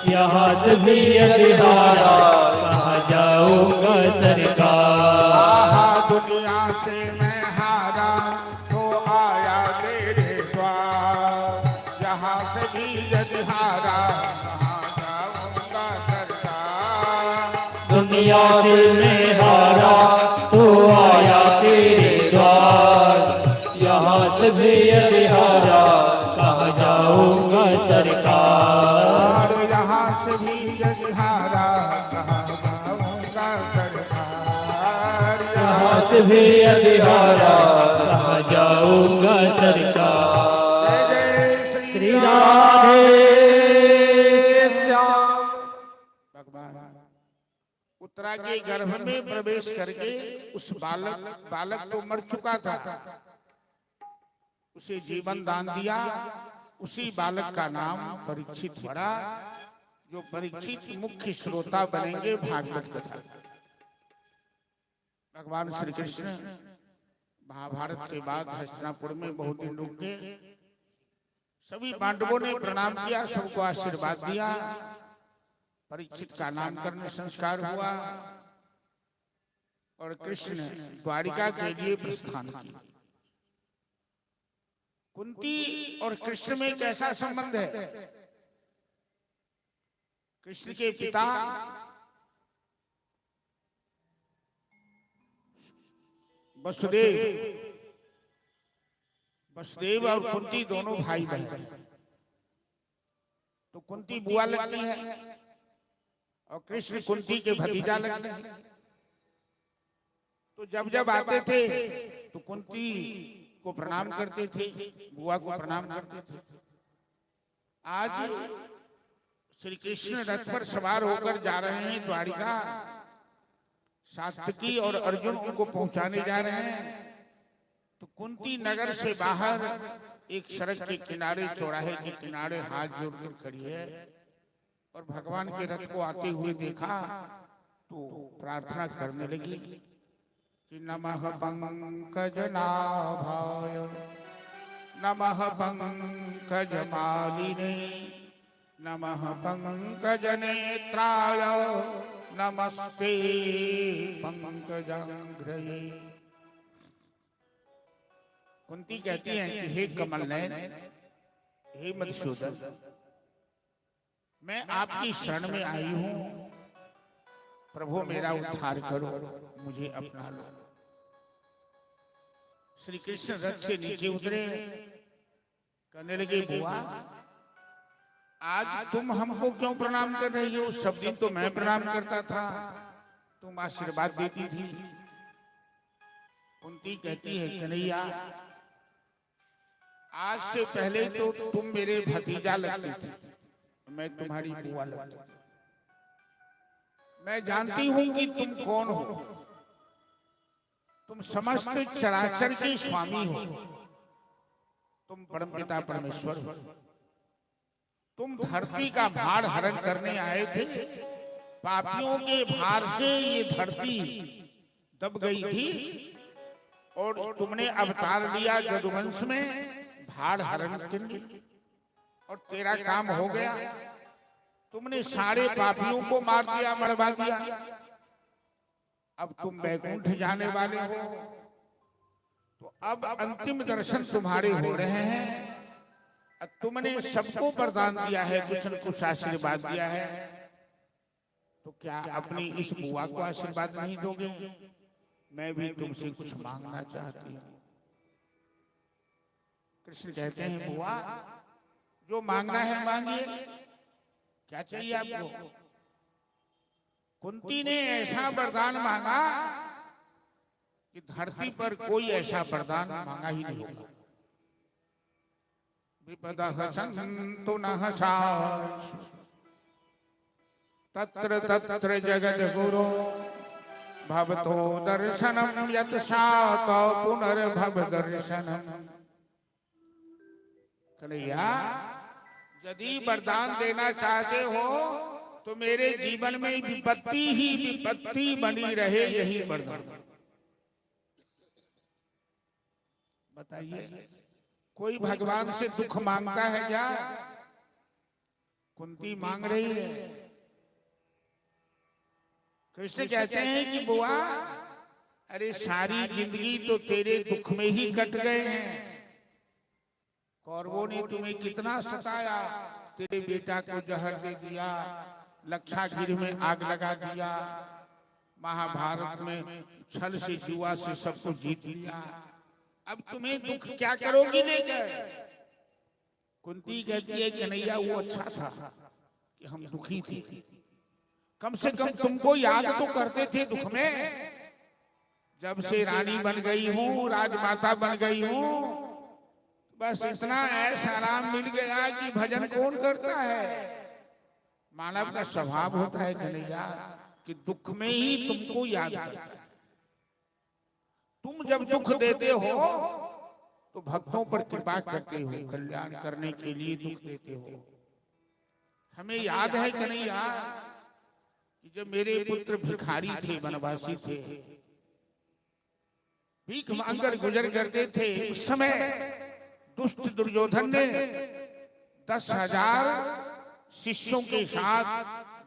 S2: यहाँ से भी यजहारा कहाँ जाऊंगा सरकार।
S1: दुनिया से मैं हारा तो आया तेरे द्वार। यहाँ से भी यजहारा कहाँ जाऊंगा सरकार।
S2: दुनिया से मैं हारा तो आया तेरे द्वार। यहाँ से भी यजहारा कहाँ जाऊंगा सरकार।
S1: यहाँ से भी यजहारा कहाँ जाऊंगा सरकार।
S2: यहाँ से भी यजहारा कहाँ जाऊंगा सरकार। श्री राधे श्याम।
S1: उत्तरा के गर्भ में प्रवेश करके उस बालक तो मर चुका था, उसे जीवन दान दिया। उसी बालक का नाम परीक्षित पड़ा, जो परीक्षित मुख्य श्रोता बनेंगे भागवत कथा। भगवान श्री कृष्ण महाभारत के बाद हस्तिनापुर में बहुत दिन रुके। सभी पांडवों ने प्रणाम किया, सबको आशीर्वाद दिया। परीक्षित का नामकरण संस्कार हुआ और कृष्ण द्वारिका के लिए प्रस्थान किया। कुंती और कृष्ण में कैसा संबंध है? कृष्ण के पिता वसुदेव और कुंती दोनों भाई बहन। तो कुंती बुआ लगती है और कृष्ण कुंती के भतीजा लगते हैं। तो जब जब आते थे तो कुंती को प्रणाम करते थे, बुआ को प्रणाम करते थे। आज श्री कृष्ण रथ पर सवार होकर जा रहे हैं द्वारिका। सात्यकी और अर्जुन उनको पहुंचाने जा रहे हैं। तो कुंती नगर से बाहर एक सड़क के किनारे, चौराहे के किनारे हाथ जोड़कर खड़ी है और भगवान के रथ को आते हुए देखा तो प्रार्थना करने लगी कि नमः पंकजनाभाय नमः पंकजमालिने नमः पंकजनेत्राय नमस्ते पंकजांघ्रये। कुंती कहती हैं कि हे कमल नयन, हे मधुसूदन, मैं आपकी शरण में आई हूं। प्रभु मेरा उद्धार करो, मुझे अपना लो। श्री कृष्ण रथ से नीचे उतरे, कहने लगे बुआ आज तुम हमको क्यों प्रणाम कर रही हो? सब दिन तो मैं प्रणाम करता था, तुम आशीर्वाद देती थी। कुंती कहती है कन्हैया आज से पहले तो तुम मेरे भतीजा लगते थे, मैं तुम्हारी बुआ लगती थी। मैं जानती हूं कि तुम कौन हो। तुम समस्त चराचर के स्वामी हो, तुम परमपिता परमेश्वर हो। तुम धरती का भार हरण करने आए थे। पापियों के भार से ये धरती दब गई थी और तुमने अवतार लिया यदुवंश में भार हरण के लिए, और तेरा काम हो गया। तुमने सारे पापियों को मार दिया, मरवा दिया। अब तुम वैकुंठ जाने वाले हो, तो अब अंतिम दर्शन तुम्हारे हो रहे हैं। तुमने सबको वरदान दिया है, कुछ न कुछ आशीर्वाद दिया है, तो क्या अपनी इस बुआ को आशीर्वाद नहीं दोगे? मैं भी तुमसे कुछ मांगना चाहती हूँ। कृष्ण कहते हैं बुआ जो मांगना है मांगिए, क्या चाहिए आपको? कुंती ने ऐसा वरदान मांगा कि धरती पर कोई ऐसा वरदान मांगा ही नहीं होगा। विपदः सन्तु नः साधु तत्र तत्र जगद गुरु भवतो दर्शनम यत सात पुनर्भव दर्शनम। कन्हैया यदि वरदान देना चाहते हो तो मेरे जीवन में विपत्ति ही विपत्ति बनी रहे, यही वरदान। बताइए कोई भगवान से दुख मांगता है क्या? कुंती मांग रही है। कृष्ण कहते हैं कि बुआ अरे सारी जिंदगी तो तेरे दुख में ही कट गए हैं। कौरवों ने तुम्हें कितना सताया, तेरे बेटा को जहर दे दिया, लक्षागिरी में आग लगा दिया, महाभारत में छल से जुआ से सबको जीत लिया, अब तुम्हें दुख क्या करोगी लेकर? कुंती कहती है कन्हैया वो अच्छा था कि हम दुखी थे, कम से कम तुमको याद तो करते थे दुख में। जब से रानी बन गई हूँ, राजमाता बन गई हूँ, बस इतना ऐसा आराम मिल गया कि भजन कौन करता है। मानव का स्वभाव होता है कन्हैया कि दुख में ही तुमको याद करता है। तुम जब दुख देते हो तो भक्तों पर कृपा करते हो, कल्याण करने के लिए दुख देते हो। हमें याद है कन्हैया कि जब मेरे पुत्र भिखारी थे, वनवासी थे, भीख मांगकर गुजर करते थे, उस समय दुष्ट दुर्योधन ने 10,000 शिष्यों के साथ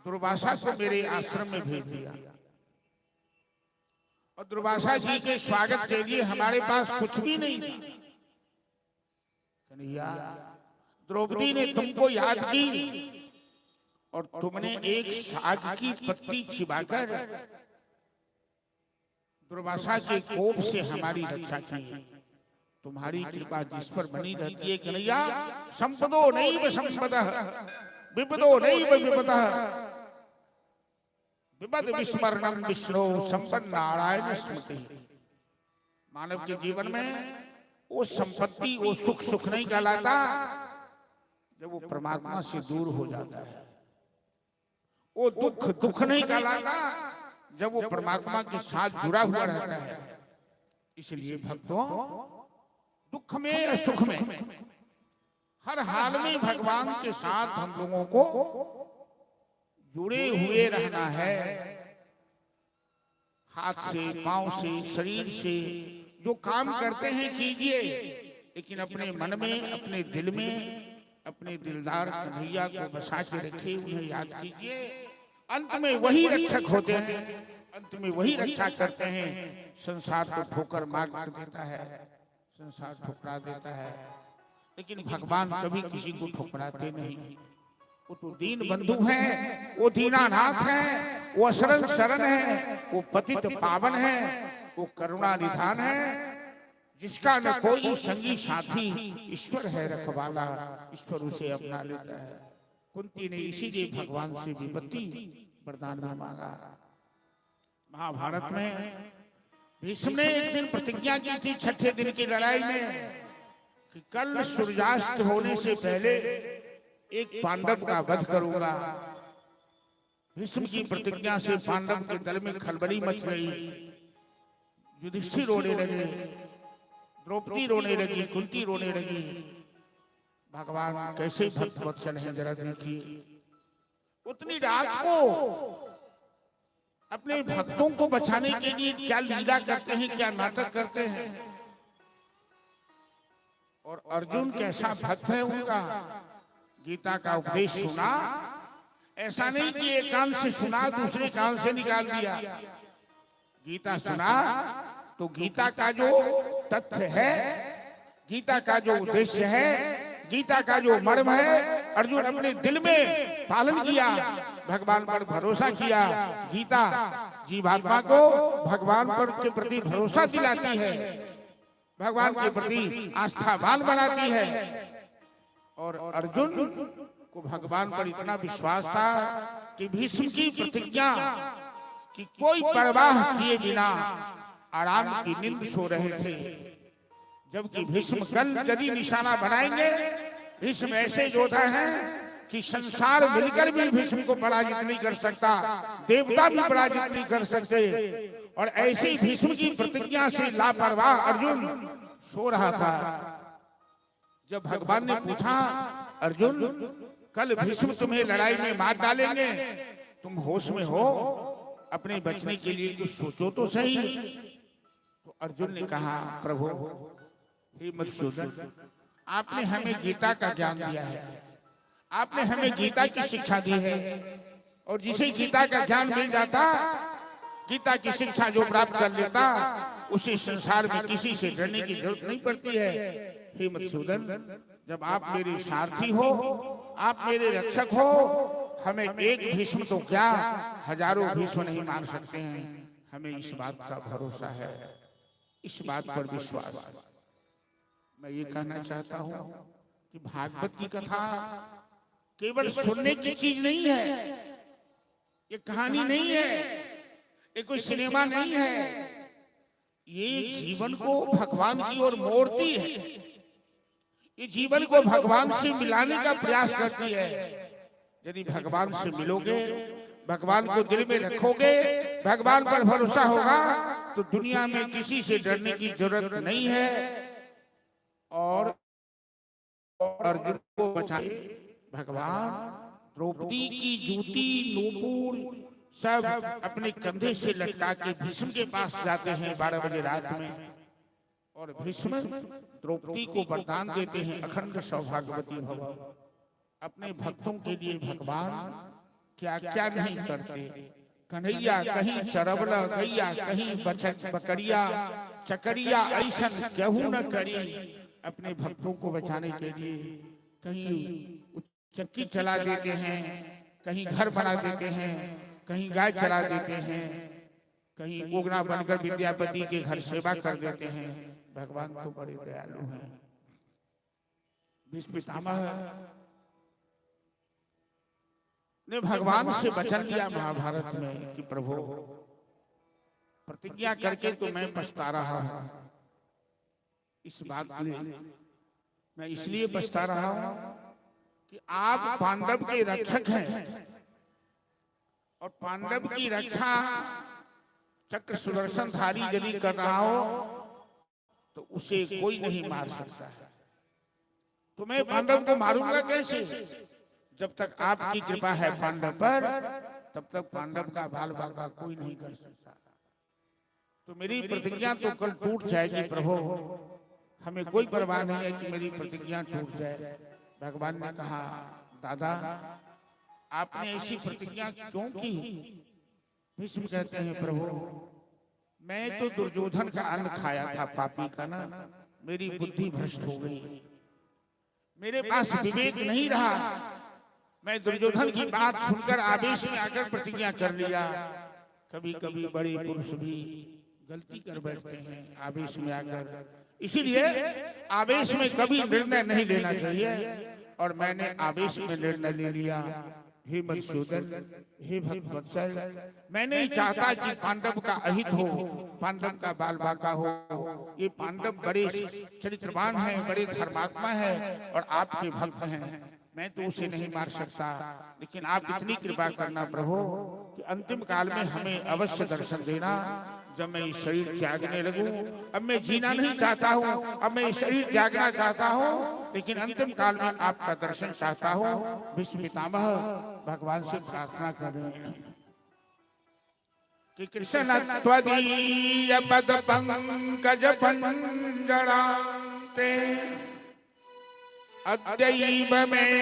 S1: दुर्वासा को मेरे आश्रम में भेज दिया। और दुर्वासा जी के स्वागत के लिए हमारे पास कुछ भी नहीं था। कन्हैया द्रौपदी ने तुमको याद की और तुमने एक साग की पत्ती छिपाकर दुर्वासा के कोप से हमारी रक्षा की। तुम्हारी कृपा जिस पर बनी रहती है कन्हैया, संपदो नैव संपदः विपदो नैव विपदः विपद विस्मरणम विष्णु संपन्न नारायण स्मृति। मानव के जीवन में वो संपत्ति, वो सुख सुख नहीं कहलाता जब वो परमात्मा से दूर हो जाता है। वो दुख दुख नहीं कहलाता जब वो परमात्मा के साथ जुड़ा हुआ रहता है। इसलिए भक्तों, दुख में या सुख में हर हाल में भगवान के साथ हम लोगों को जुड़े हुए रहना है। हाथ से, पांव से, शरीर से जो काम करते हैं कीजिए, लेकिन अपने मन में, अपने दिल में अपने दिलदार कन्हैया को बसा के रखिए, उन्हें याद कीजिए। अंत में वही रक्षक होते हैं, अंत में वही रक्षा करते हैं। संसार को ठोकर मार कर देता है, संसार ठुकरा देता है, लेकिन भगवान कभी किसी को ठुकराते नहीं। वो तो दीन बंधु है, वो दीनानाथ है, वो शरण शरण है, वो पतित पावन है, वो करुणा निधान है, जिसका न कोई संगी साथी, ईश्वर है रखवाला, ईश्वर उसे अपना लेता है। कुंती ने इसीलिए भगवान से विपत्ति वरदान में मांगा। महाभारत में भीष्म ने एक दिन प्रतिज्ञा की थी, छठे दिन की लड़ाई में, कि कल सूर्यास्त होने से पहले एक पांडव का वध करूंगा। भीष्म की प्रतिज्ञा से पांडव के दल में खलबली मच गई। युधिष्ठिर रोने लगे, द्रौपदी रोने लगी, कुंती रोने लगी। भगवान कैसे भक्त वत्सल हैं जरा देखिए। उतनी रात को अपने भक्तों को बचाने के लिए क्या लीला करते हैं, क्या नाटक करते हैं। और अर्जुन कैसा भक्त है उनका। गीता का उपदेश सुना, ऐसा नहीं कि एक कान से सुना दूसरे कान से निकाल दिया। गीता सुना तो गीता का जो तथ्य है, गीता का जो उद्देश्य है, गीता का जो मर्म है, अर्जुन अपने दिल में पालन किया, भगवान पर भरोसा किया। गीता जीवात्मा को भगवान पर के प्रति भरोसा दिलाती है, भगवान के प्रति आस्थावान बनाती है। और अर्जुन को भगवान पर इतना विश्वास था कि भीष्म की प्रतिज्ञा कि कोई परवाह किए बिना आराम की नींद सो रहे थे। जबकि भीष्म कल यदि निशाना बनाएंगे, भीष्म ऐसे योद्धा हैं कि संसार मिलकर भी भीष्म को पराजित नहीं कर सकता, देवता भी पराजित नहीं कर सकते। और ऐसे भीष्म की प्रतिज्ञा से लापरवाह अर्जुन सो रहा था। जब भगवान ने पूछा, अर्जुन कल भीष्म तुम्हें लड़ाई में मार डालेंगे, तुम होश में हो, अपने बचने के लिए कुछ सोचो तो सही। तो अर्जुन ने कहा, प्रभु हे मधुसूदन, आपने हमें गीता का ज्ञान दिया है, आपने हमें गीता की शिक्षा दी है, और जिसे गीता का ज्ञान मिल जाता, गीता की शिक्षा जो प्राप्त कर लेता, उसे संसार में किसी से डरने की जरूरत नहीं पड़ती है। हे मधुसूदन, जब आप मेरे सारथी हो, आप मेरे रक्षक हो, हमें एक भीष्म तो क्या, हजारों भीष्म नहीं मार सकते हैं। हमें इस बात का भरोसा है, इस बात पर विश्वास। मैं ये कहना चाहता हूं कि भागवत की कथा केवल सुनने की चीज नहीं है, ये कहानी नहीं है, ये कोई सिनेमा नहीं है, ये जीवन को भगवान की ओर मोड़ती है, ये जीवन को भगवान से मिलाने का प्रयास करती है। यदि भगवान से मिलोगे, भगवान को दिल में रखोगे, भगवान पर भरोसा होगा, तो दुनिया में किसी से डरने की जरूरत नहीं है। और अर्जुन को बचाए भगवान द्रौपदी की जूती नूपुर सब अपने कंधे से लटका के भीष्म के पास जाते हैं 12 बजे रात में, और भीष्म द्रौपदी को वरदान देते हैं, अखंड सौभाग्यवती भव। अपने भक्तों के लिए भगवान क्या क्या नहीं करते। कन्हैया कहीं चरवला गैया, कहीं बकरिया चकरिया, ऐसन केहू न करी। अपने भक्तों को बचाने के लिए कहीं चक्की चला देते हैं, कहीं घर बना देते हैं, कहीं गाय चला देते हैं, कहीं उगना बनकर विद्यापति के घर सेवा कर देते हैं। भगवान तो बड़े दयालु हैं। भीष्म पितामह ने भगवान से वचन लिया महाभारत में कि प्रभु प्रतिज्ञा करके तो मैं पछता रहा हूं, इस बात के मैं इसलिए पछता रहा हूं कि आप पांडव के रक्षक हैं, और पांडव की रक्षा चक्र सुदर्शनधारी यदि कर रहा हो तो उसे कोई नहीं मार सकता है। तो मैं पांडव को मारूंगा कैसे? जब तक आपकी कृपा है पांडव पर, तब तक पांडव का बाल बाका कोई नहीं कर सकता। तो मेरी प्रतिज्ञा तो कल टूट जाएगी प्रभु, हमें कोई परवाह नहीं है कि मेरी प्रतिज्ञा टूट जाए। भगवान ने कहा, दादा आपने ऐसी प्रतिज्ञा क्यों की? भीष्म कहते हैं, प्रभु मैं तो दुर्योधन का अन्न खाया था, पापी का ना, मेरी बुद्धि भ्रष्ट हो गई, मेरे पास विवेक नहीं रहा। मैं दुर्योधन की बात सुनकर आवेश में आकर प्रतिज्ञा कर लिया। कभी कभी बड़े पुरुष भी गलती कर बैठते हैं आवेश में आकर, इसीलिए आवेश में कभी निर्णय नहीं लेना चाहिए, और मैंने आवेश में निर्णय ले लिया। हे मधुसूदन, हे भक्तवत्सल, मैं नहीं चाहता कि पांडव का अहित हो, पांडव का बाल बाका हो। ये पांडव बड़े चरित्रवान हैं, बड़े धर्मात्मा हैं, और आपके भक्त हैं, मैं तो उसे नहीं मार सकता। लेकिन आप इतनी कृपा करना प्रभु कि अंतिम काल में हमें अवश्य दर्शन देना। जब मैं इस शरीर त्यागने लगूं, अब मैं जीना नहीं चाहता हूं, अब मैं इस शरीर त्यागना चाहता हूं, लेकिन अंतिम काल में आपका दर्शन चाहता हूं। भीष्म पितामह भगवान से प्रार्थना कर रहे हैं कि कृष्ण त्वदीय पद पंकज पंजराते अद्यैव में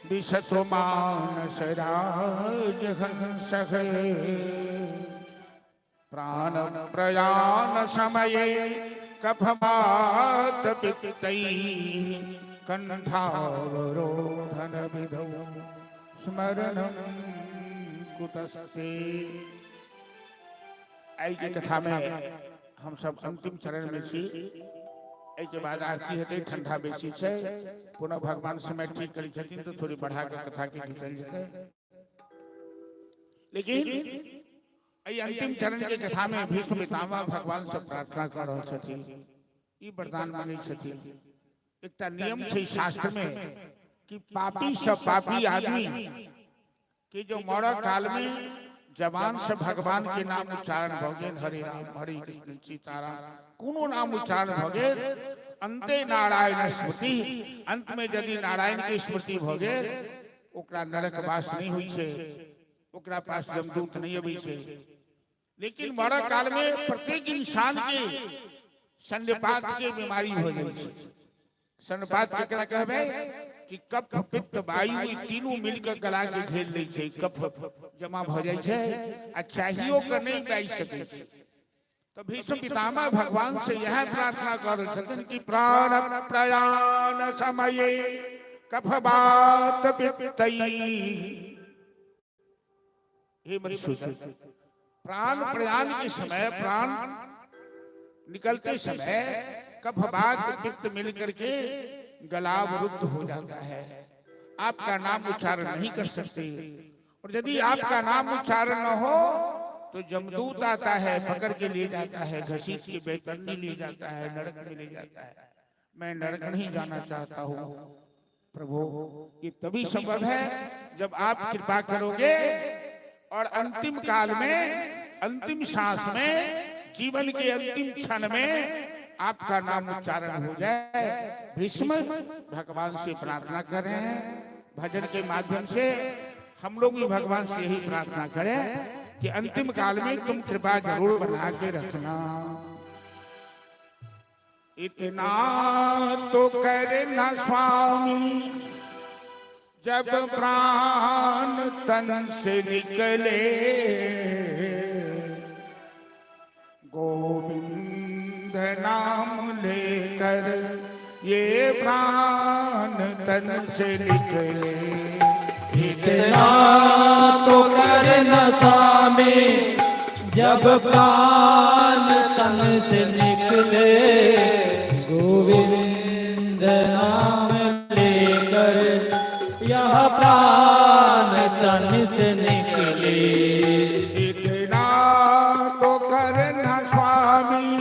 S1: विशसो मानस राज हंसः प्राण प्रयाण समये कफवात पित्तै कंठावरोधन विधौ स्मरणं कुतस्ते। आई की कथा में हम सब अंतिम चरण में छी। एक के बाद आरती हेतु ठंडा बेसी छै, पुनः भगवान समय ठीक करी छथिन तो थोड़ी बढ़ा के कथा के चल जेतै। लेकिन आई अंतिम चरण के कथा में भीष्म पितामह भगवान से प्रार्थना कर रहल छथिन, ई वरदान मांगे छथिन। एकटा नियम छै शास्त्र में कि पापी सब पापी आदमी कि जो मौरा काल में जबान से भगवान के नाम उच्चारण भोगेन, हरे राम हरे कृष्ण सीताराम कोनो नाम उच्चारण भोगेन, अंते नारायण स्मृति, अंत में यदि नारायण की स्मृति भोगे ओकरा नरक वास नहीं हुई छे, ओकरा पास जमदूत नहीं अभी छे। लेकिन मौरा काल में प्रत्येक इंसान के सन्निपात के बीमारी हो जाए छे। सन्निपात केकरा कहबे कि कफ पित्त वायु ई तीनों मिलकर गला के घेर ले छे, कफ जमा भ जाय छे आ चाहियो के नहीं बाई सके छे। तो भीष्म पितामह भगवान से यह प्रार्थना कर छथिन कि प्राण प्रयाण समये कफवात पित्तई, हे मनुष्य प्राण प्रयाण के समय, प्राण निकलते समय कफवात पित्त मिलकर के गला अवरुद्ध हो जाता है, आपका नाम उच्चारण नहीं कर सकते। और यदि आपका नाम उच्चारण न हो तो जमदूत आता है, पकड़ के ले जाता है, घसीट के बैतरनी ले जाता है, नरक में ले जाता है। मैं नरक नहीं जाना चाहता हूँ प्रभु, ये तभी संभव है जब आप कृपा करोगे और अंतिम काल में, अंतिम सांस में, जीवन के अंतिम क्षण में आपका नाम उच्चारण हो जाए। भीष्म भगवान से प्रार्थना कर रहे हैं, भजन के माध्यम से हम लोग भी भगवान से यही प्रार्थना करें कि अंतिम काल में तुम कृपा जरूर बना के रखना। इतना तो करना स्वामी जब प्राण तन से निकले, गोविंद नाम लेकर ये प्राण तन से निकले।
S2: इतना तो करना स्वामी जब प्राण तन से निकले, गोविंद नाम लेकर यह प्राण तन से निकले।
S1: इतना तो करना स्वामी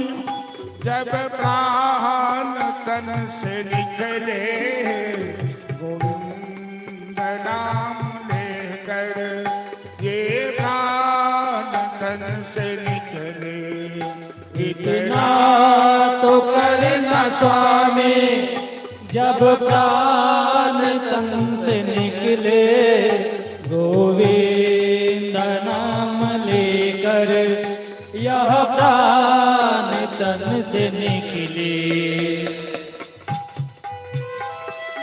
S1: जब प्राण तन से निकले, गोविंद नाम लेकर ये प्राण तन से निकले।
S2: इतना तो करना स्वामी जब प्राण तन से निकले, गोविंद नाम लेकर यह प्राण तन से निकले।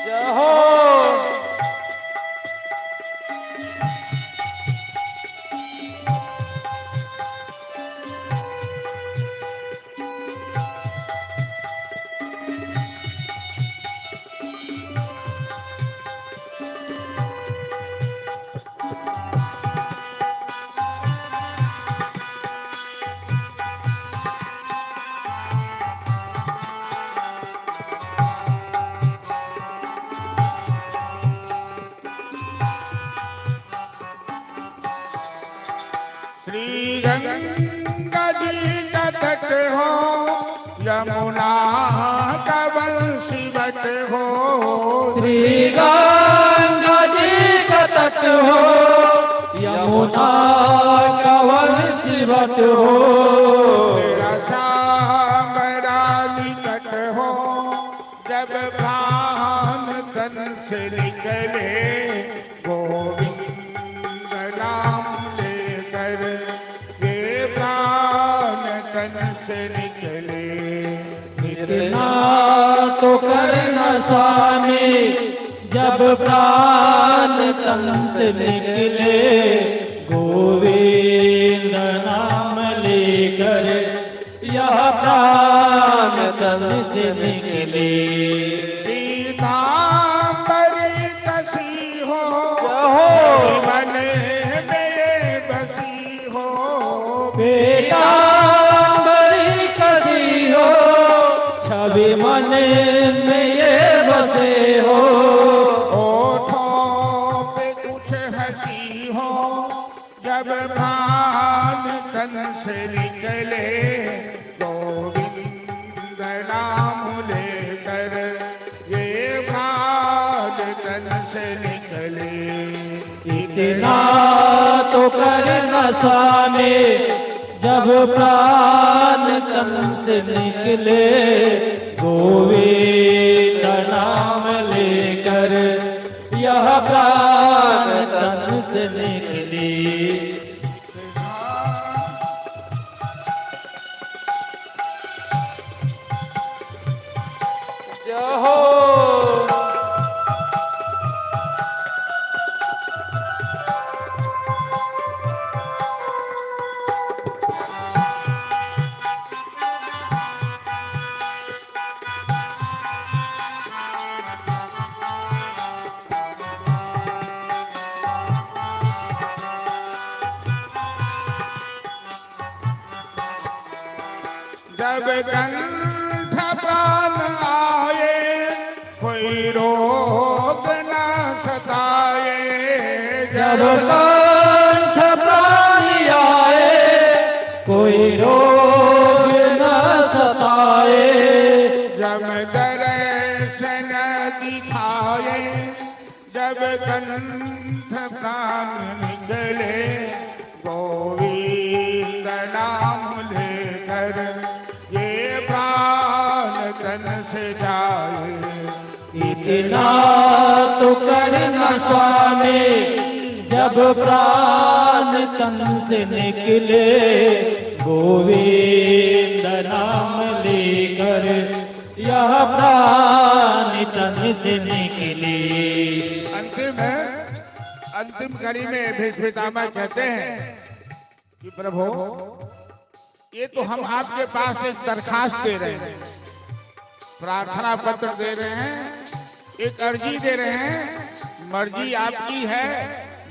S2: जय हो।
S1: श्री गंगा जी का तट हो, यमुना का वंशीवट हो।
S2: श्री गंगा जी का तट हो, यमुना का वंशीवट हो।
S1: मेरा श्याम निकट हो जब प्राण तन से निकले, गोविंद नाम लेकर ये प्राण तन से निकले।
S2: इतना तो करना स्वामी जब प्राण तन से निकले, गोविंद नाम लेकर यह प्राण तन से निकले।
S1: पीताम्बरी कसी हो, मन में बसी हो।
S2: पीताम्बरी कसी हो, छवि मन में ये बसे हो।
S1: होठों पे कुछ हंसी हो जब प्राण तन से निकले, गोविंद नाम लेकर ये प्राण तन से निकले।
S2: इतना तो कर न स्वामी जब प्राण तन से निकले, गोविंद नाम लेकर यह प्राण तन से निकली। जय हो।
S1: जब कंठ प्राण आए कोई रोग न सताए।
S2: जब कंठ प्राण आए कोई रोग न सताए।
S1: जब दर्शन दिखाए जब कंठ प्राण निकले, गोविंद नाम लेकर ये प्राण तन से जाए।
S2: इतना तो कर न स्वामी जब प्राण तन से निकले, गोविंद नाम लेकर यह प्राण तन से निकले।
S1: अंतिम कड़ी में भीष्म पितामह कहते हैं कि प्रभु ये तो हम आपके पास एक दरखास्त दे रहे हैं, प्रार्थना पत्र दे रहे हैं, एक अर्जी दे रहे हैं, मर्जी आपकी है,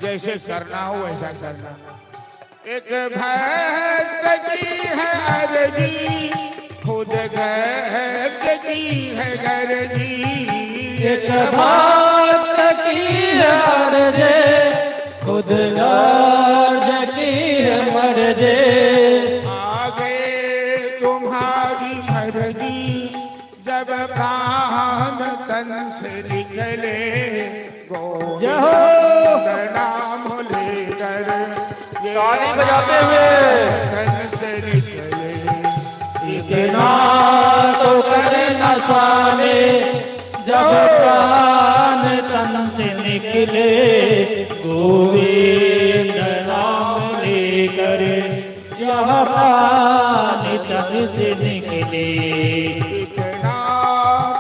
S1: जैसे करना हो वैसा करना। एक भक्त की है अर्जी, खुद भक्त की है गर्जी।
S2: एक भक्त की है अर्जी, खुद गर्ज की है मर्जी।
S1: तुम्हारी मर्जी जब प्राण तन से निकले, गोविंद नाम लेकर
S2: ताली बजाते हुए
S1: तन से निकले।
S2: इतना तो कर न स्वामी जब प्राण तन से निकले, गोविंद नाम लेकर यह प्राण तन से निकले।
S1: इतना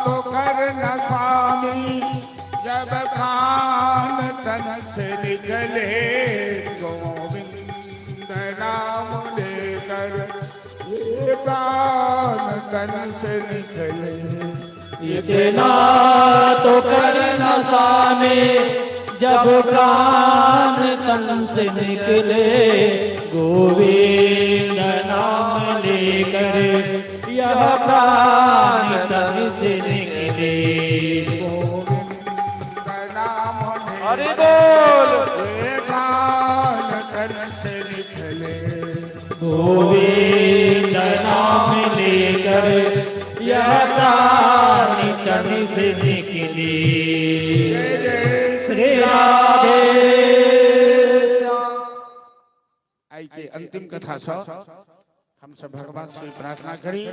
S1: तो कर न स्वामी जब प्राण तन से निकले, गोविंद नाम लेकर ये प्राण तन से निकले।
S2: इतना तो कर न स्वामी जब प्राण तन से निकले, गोविंद नाम लेकर यह प्राण तन से निकले।
S1: गोविंद नाम
S2: हरि बोल।
S1: ये प्राण तन से निकले,
S2: गोविंद नाम लेकर यह प्राण तन से निकली। श्री राधे श्याम।
S1: आई के अंतिम कथा सो हम सब भगवान से प्रार्थना करी,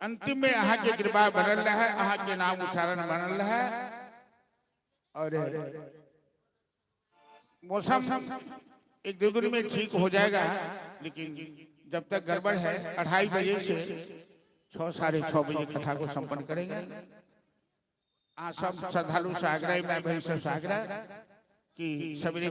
S1: अंतिम में अहाँ के कृपा बनल रहे, अहाँ के नाम उच्चारण बनल रहे। और मौसम एक दो दिन में ठीक हो जाएगा, लेकिन जब तक गड़बड़ है 2:30 बजे से 6 साढ़े 6 बजे कथा को संपन्न करेंगे। आप सब श्रद्धालु से आग्रह, मैं भाई सब से आग्रह कि सवेरे